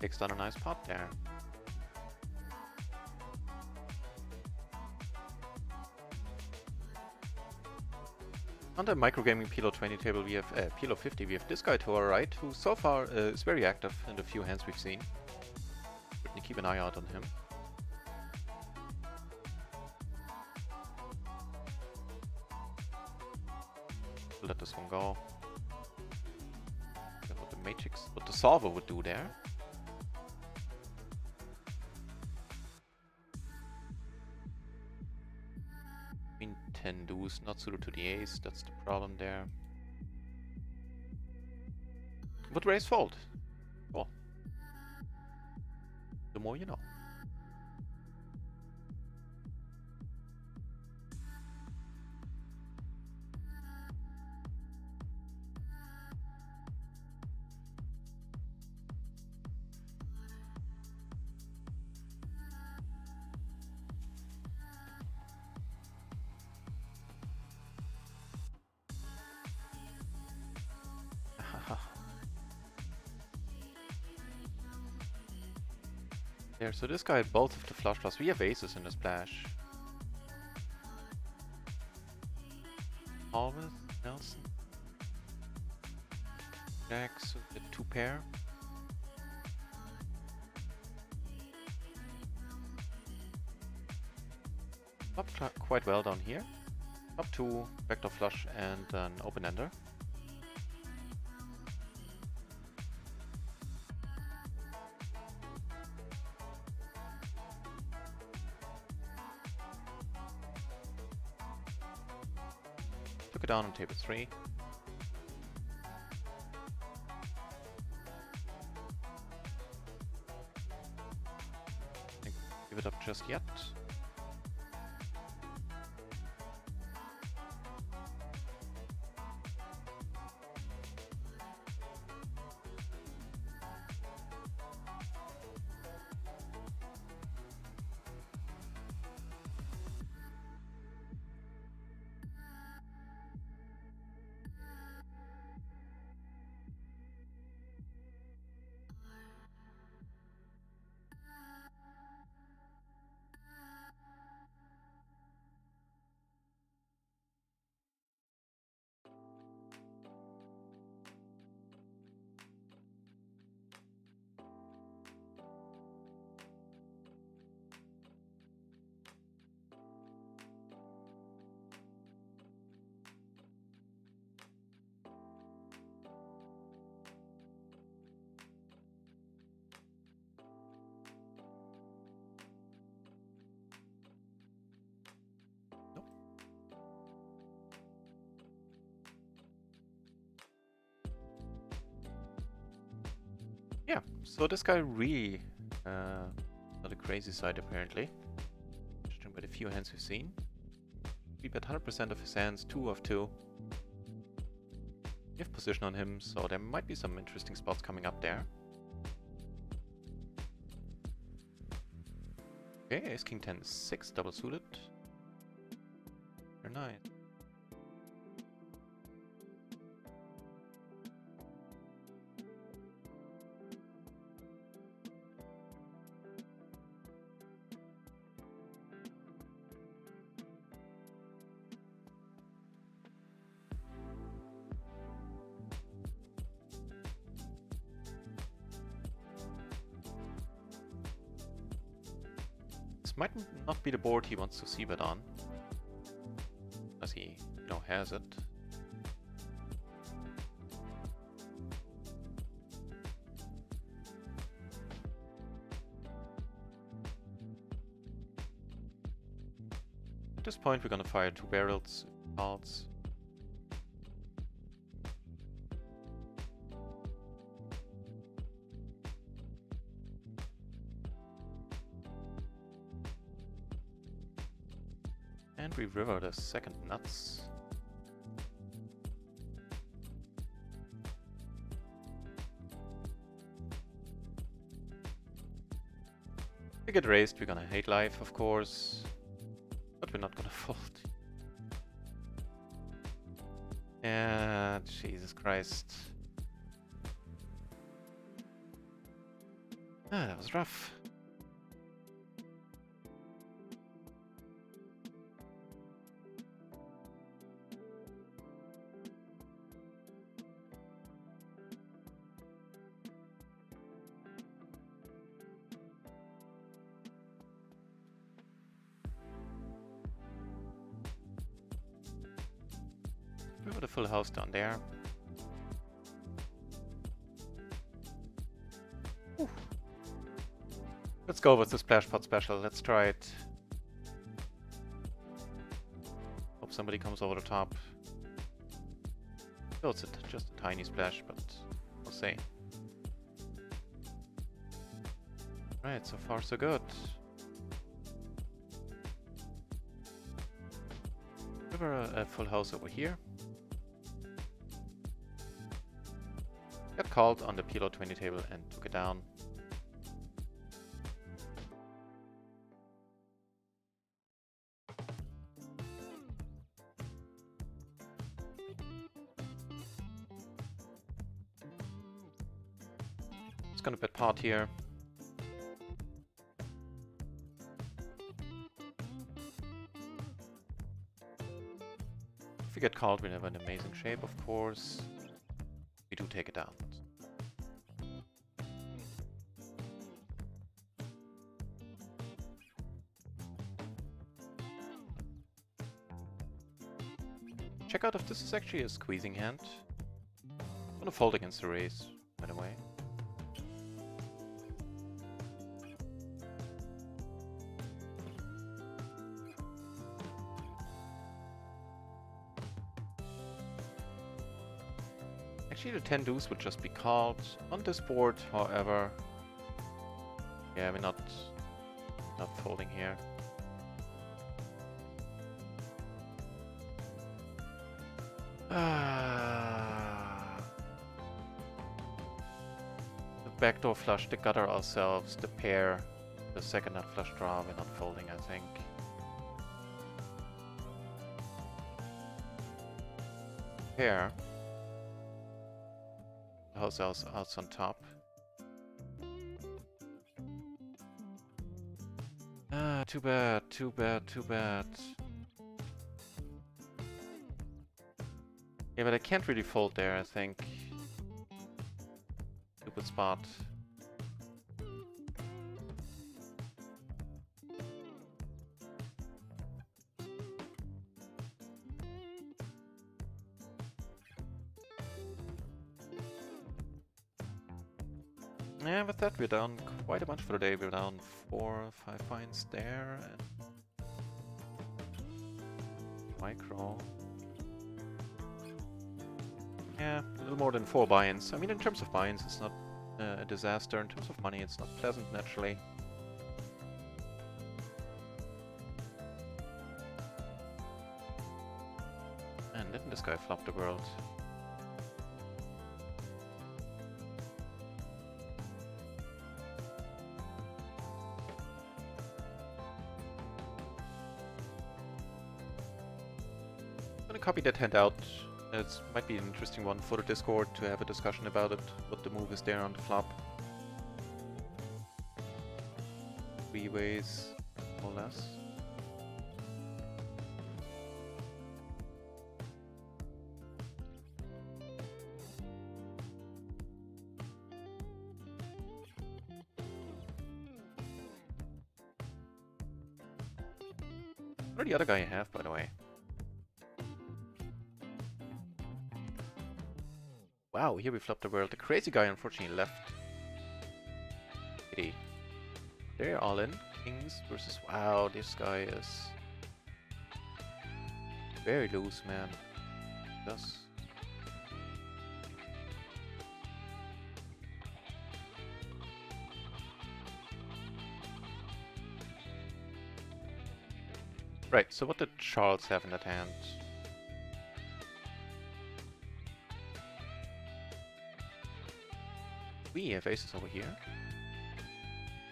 Takes down a nice pot there. On the microgaming PLO 20 table, we have PLO 50. We have this guy to our right, who so far is very active in the few hands we've seen. Certainly keep an eye out on him. Let this one go. What the matrix, what the solver would do there. Queen 10 deuce, not suited to the ace. That's the problem there. would raise fold. Well, the more you know. There, so this guy had both of the flush draws. We have aces in the splash. Always, Nelson. Jacks with the 2 pair. Up quite well down here. Up 2, backdoor flush and an open ender. Took it down on table 3. Give it up just yet. Yeah, so this guy really not a crazy side apparently. Judging by the few hands we've seen. We bet 100% of his hands, 2 of 2. We have position on him, so there might be some interesting spots coming up there. Okay, ace king 10 6, double suited. Very nice. This might not be the board he wants to see bet on, as he, you know, has it. At this point, we're gonna fire 2 barrels, cards. And we river the second nuts. We get raised, we're gonna hate life, of course, but we're not gonna fold. And Jesus Christ. Ah, that was rough. We have a full house down there. Whew. Let's go with the splash pot special. Let's try it. Hope somebody comes over the top. So it's just a tiny splash, but to say. Right, so far so good. We have a full house over here. Got called on the PLO 20 table and took it down. It's gonna bet part here. If we get called, we have an amazing shape, of course. We do take it down. Check out if this is actually a squeezing hand. I'm gonna fold against the raise, by the way. Actually, the 10 deuce would just be called on this board, however. Yeah, we're not folding here. The backdoor flush, the gutter ourselves, the pair, the second nut flush draw, we're not folding, I think. Pair. The house else on top. Ah, too bad, too bad, too bad. Yeah, but I can't really fold there, I think. Stupid spot. Yeah, with that we're down quite a bunch for the day. We're down 4 or 5 points there. And micro. Yeah, a little more than 4 buy-ins. I mean, in terms of buy-ins, it's not a disaster. In terms of money, it's not pleasant, naturally. And didn't this guy flop the world? I'm gonna copy that hand out. It might be an interesting one for the Discord to have a discussion about it, what the move is there on the flop. 3 ways, more or less. What did the other guy have, by the way? Wow, here we flopped the world. The crazy guy unfortunately left. Pity. They're all in. Kings versus... Wow, this guy is... very loose, man. Yes. Right, so what did Charles have in that hand? We have aces over here.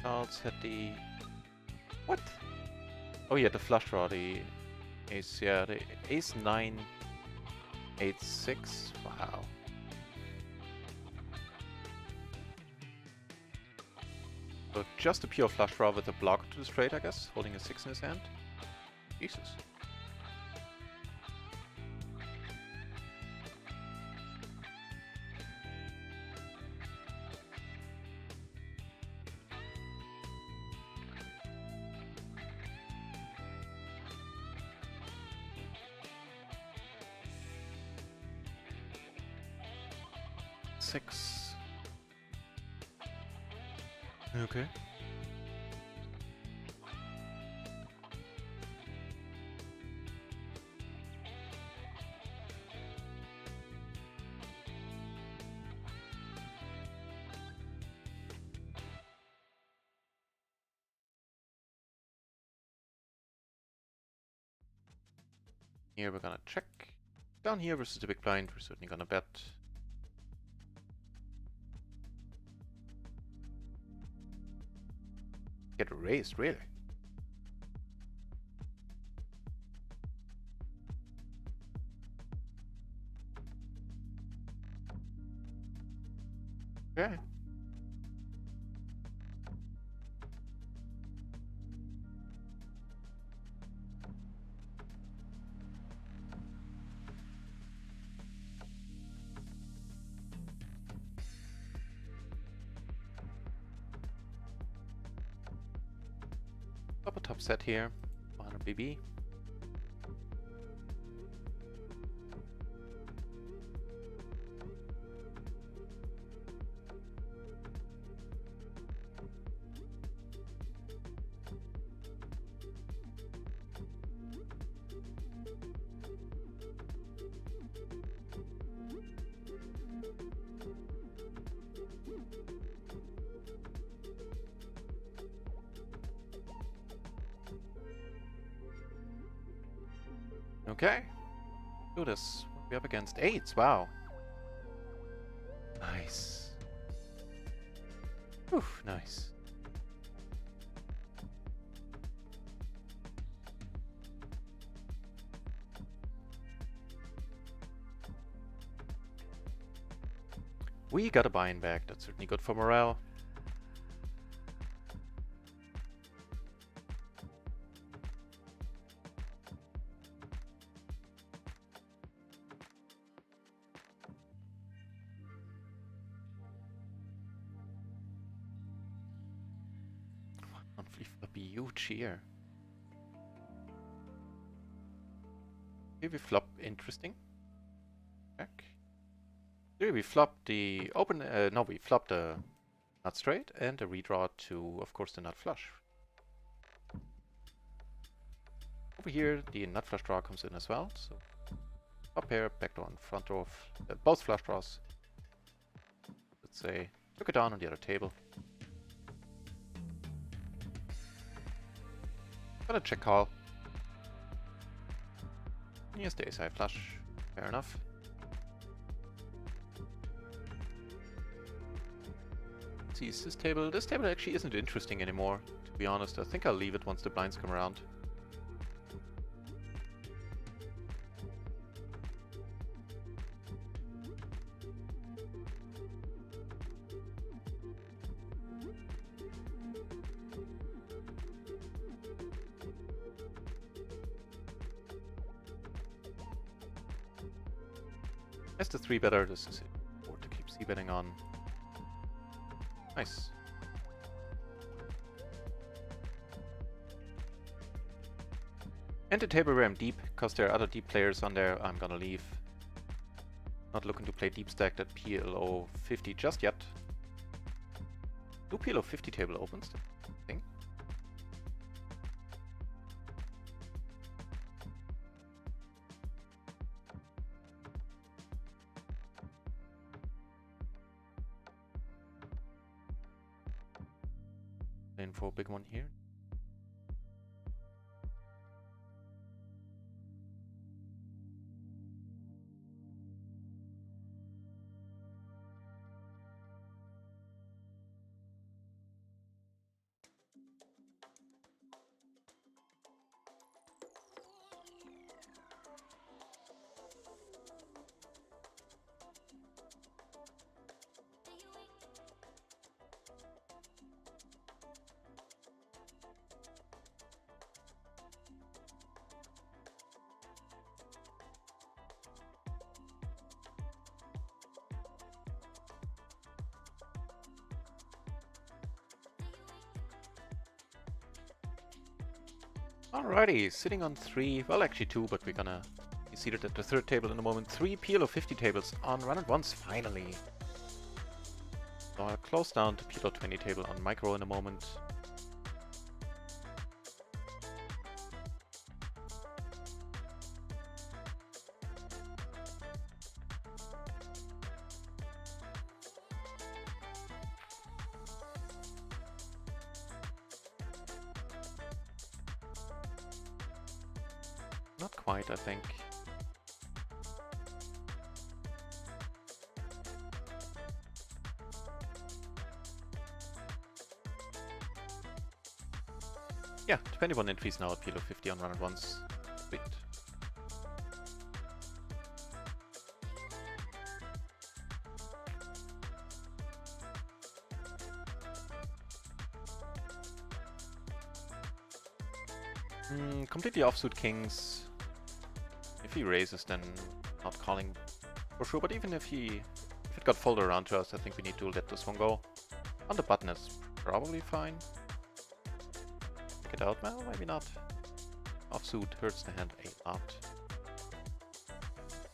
Charles had the... What? Oh yeah, the flush draw, the ace, yeah, the ace 9, 8, 6. Wow. So just a pure flush draw with a block to the straight, I guess, holding a 6 in his hand. Jesus. Six. Okay. Here we're gonna check. Down here versus the big blind, we're certainly gonna bet. Get raised, really? Okay. Up a top set here, 100 BB. Okay, do this. What are we up against? 8s, wow. Nice. Oof, nice. We got a buy-in back, that's certainly good for morale. Monthly flop huge here. Here we flop interesting. Check. Here we flop the open, no, we flop the nut straight and the redraw to, of course, the nut flush. Over here, the nut flush draw comes in as well, so top pair, backdoor and front draw, both flush draws. Let's say, took it down on the other table. Gonna check call. Here's the ace-high flush, fair enough. See, is this table? This table actually isn't interesting anymore, to be honest. I think I'll leave it once the blinds come around. As the 3-better, this is a board to keep c-betting on. Nice. And the table where I'm deep, because there are other deep players on there, I'm gonna leave. Not looking to play deep stacked at PLO 50 just yet. Do PLO 50 table opens? Thing? Playing for a big one here. Alrighty, sitting on 3, well actually 2, but we're gonna be seated at the 3rd table in a moment. 3 PLO 50 tables on RunItOnce, finally. So I'll close down the PLO 20 table on micro in a moment. Not quite, I think. Yeah, 21 entries now at PLO 50 on RunItOnce. Sweet. Completely offsuit kings. If he raises, then not calling for sure. But even if it got folded around to us, I think we need to let this one go. On the button is probably fine. Check it out. Well, maybe not. Offsuit hurts the hand a lot.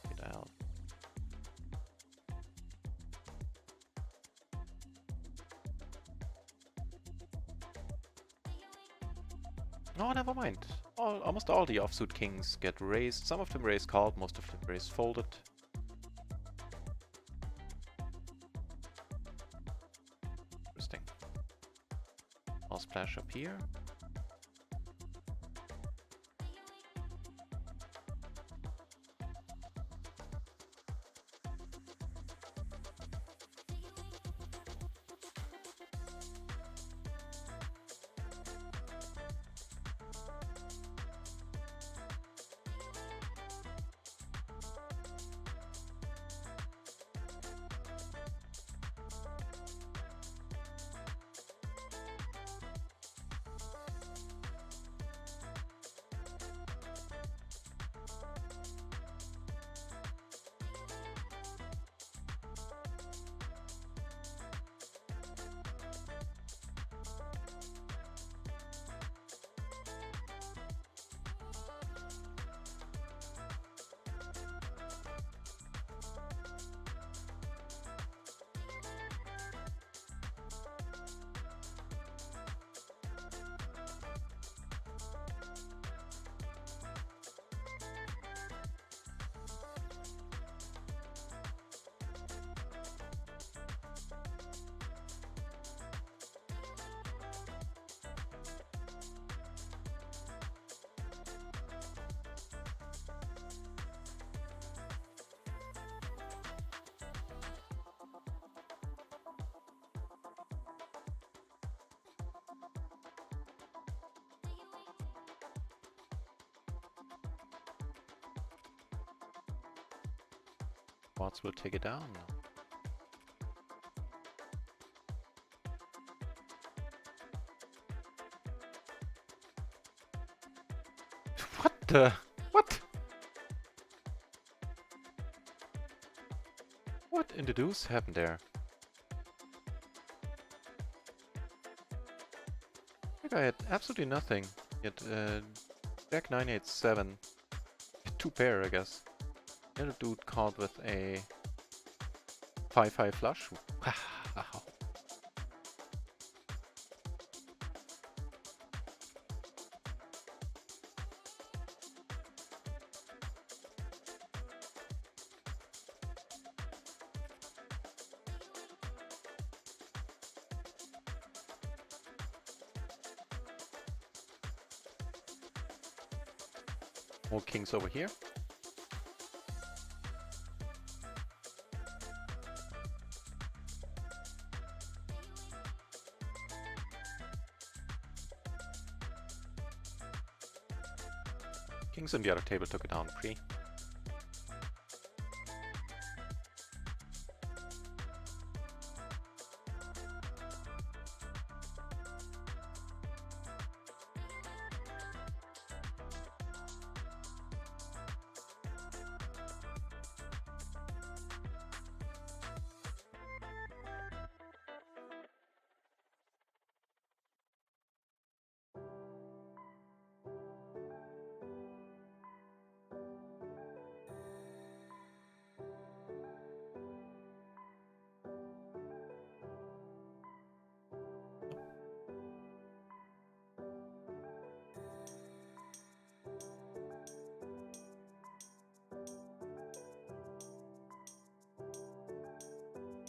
Get out. No, never mind. Almost all the offsuit kings get raised. Some of them raise called, most of them raise folded. Interesting. I'll splash up here. Bots will take it down. What the? What? What in the deuce happened there? I think I had absolutely nothing. Yet, Jack 987. 2 pair, I guess. The other dude called with a 5-5 flush. Wow. More kings over here. Kings on the other table took it down pre.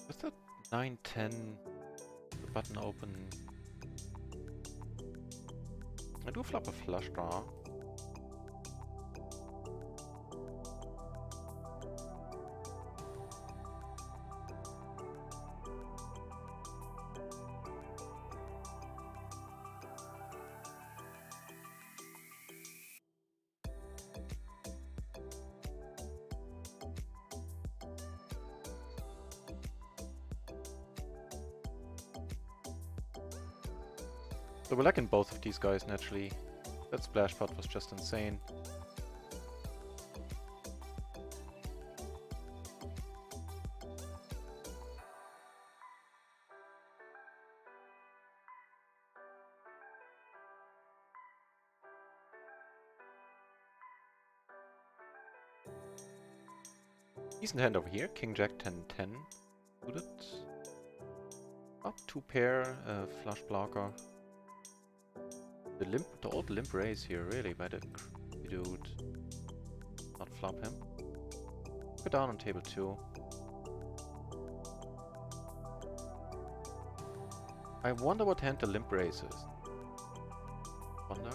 Was that 9-10? The button open. I do flop a flush draw. So we're liking both of these guys naturally. That splash pad was just insane. Decent hand over here. King Jack 10-10 suited. Up 2 pair, flush blocker. The old limp raise here, really, by the dude. Not flop him. Go down on table 2. I wonder what hand the limp raise is. Wonder.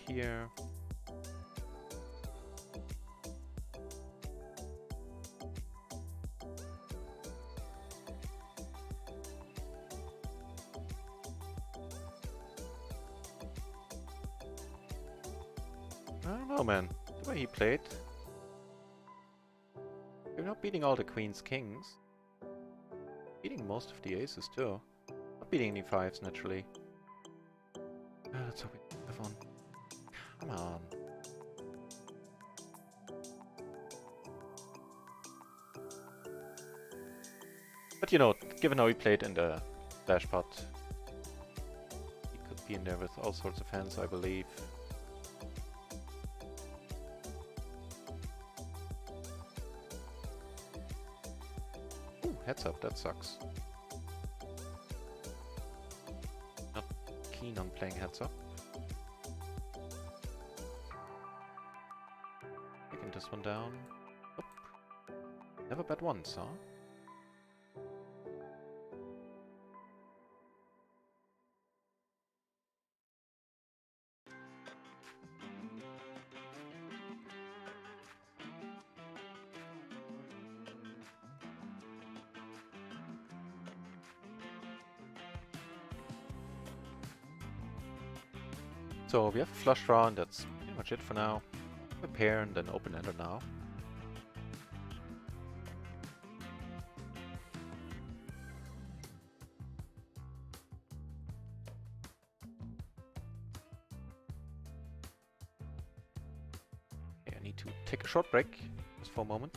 Here. I don't know, man. The way he played. You're not beating all the queens, kings. Beating most of the aces, too. Not beating any 5s, naturally. Let's hope we have one. Come on. But you know, given how he played in the dash pot, he could be in there with all sorts of hands, I believe. Ooh, heads up, that sucks. Not keen on playing heads up. Taking this one down. Oop. Never bet once, huh? So we have a flush draw, and that's pretty much it for now. A pair and then open-ender now. Okay, I need to take a short break just for a moment.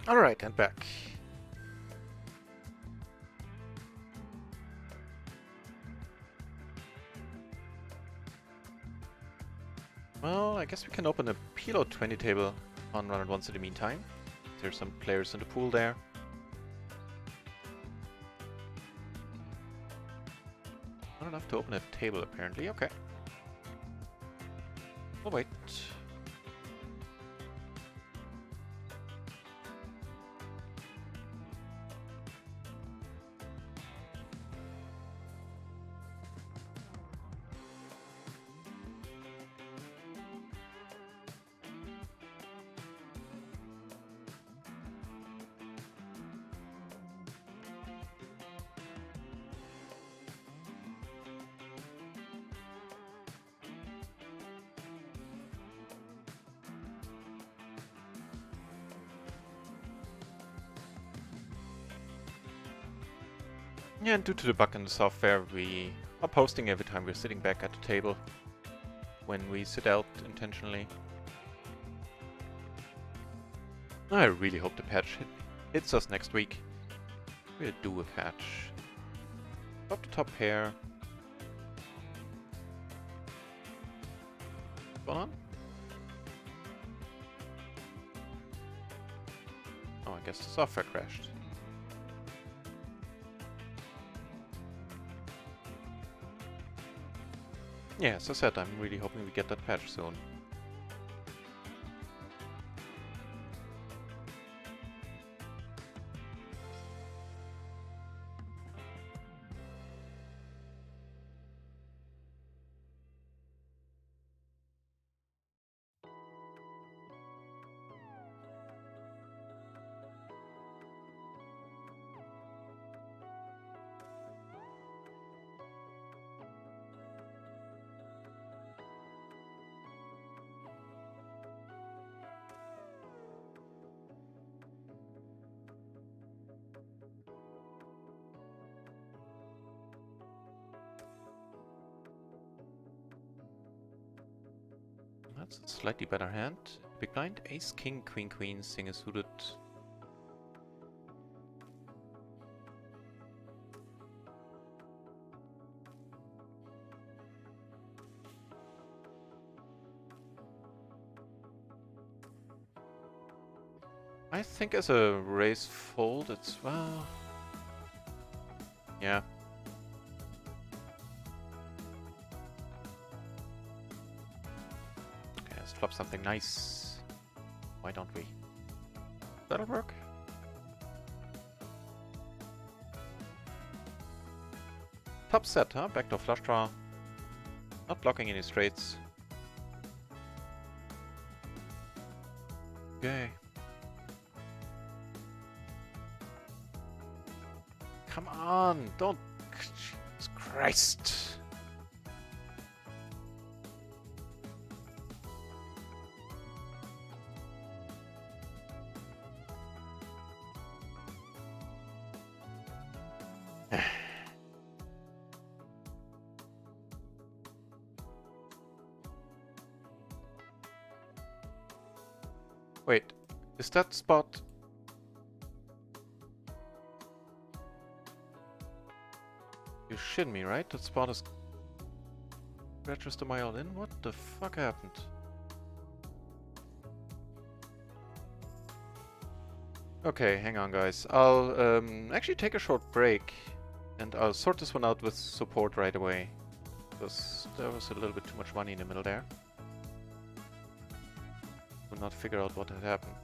Alright, and back. Well, I guess we can open a PLO 20 table on RunItOnce in the meantime. There's some players in the pool there. Not enough to open a table, apparently. Okay. We'll wait. Yeah, and due to the bug in the software, we are posting every time we're sitting back at the table when we sit out intentionally. I really hope the patch hits us next week. We'll do a patch. Up the top here. What's going on? Oh, I guess the software crashed. Yeah, as I said, I'm really hoping we get that patch soon. That's a slightly better hand. Big blind, ace, king, queen, queen, single suited. I think as a raise fold, it's, well... yeah. Okay, let's flop something nice. Why don't we? That'll work. Top set, huh? Backdoor flush draw. Not blocking any straights. Okay. Come on, don't... Jesus Christ. Wait, is that spot... You shitting me, right? That spot is... Register my all in? What the fuck happened? Okay, hang on guys. I'll actually take a short break and I'll sort this one out with support right away. Because there was a little bit too much money in the middle there. Could not figure out what had happened.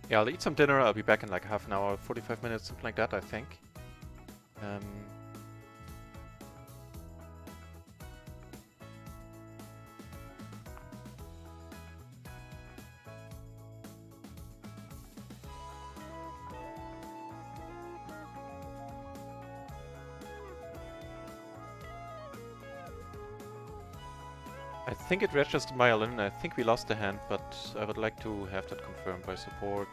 Yeah, I'll eat some dinner. I'll be back in like half an hour, 45 minutes, something like that, I think. I think it registered my all-in. I think we lost the hand, but I would like to have that confirmed by support.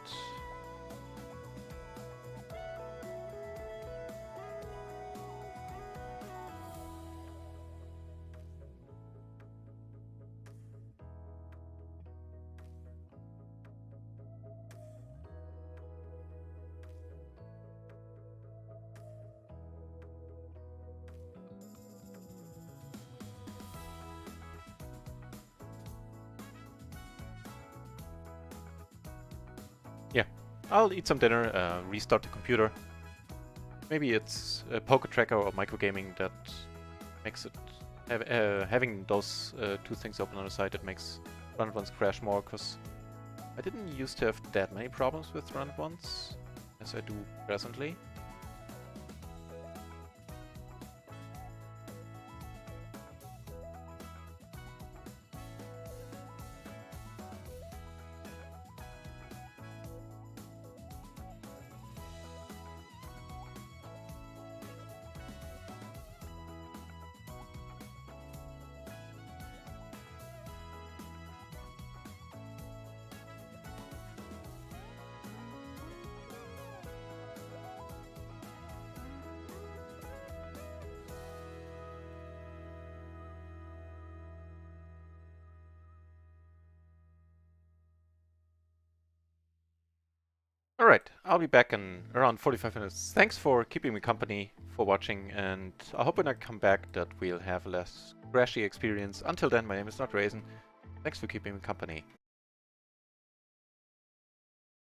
Yeah, I'll eat some dinner, restart the computer. Maybe it's a poker tracker or microgaming that makes it... having those two things open on the side that makes RunItOnce crash more, because I didn't used to have that many problems with RunItOnce as I do presently. Alright, I'll be back in around 45 minutes. Thanks for keeping me company, for watching, and I hope when I come back that we'll have a less crashy experience. Until then, my name is Not Raisin. Thanks for keeping me company.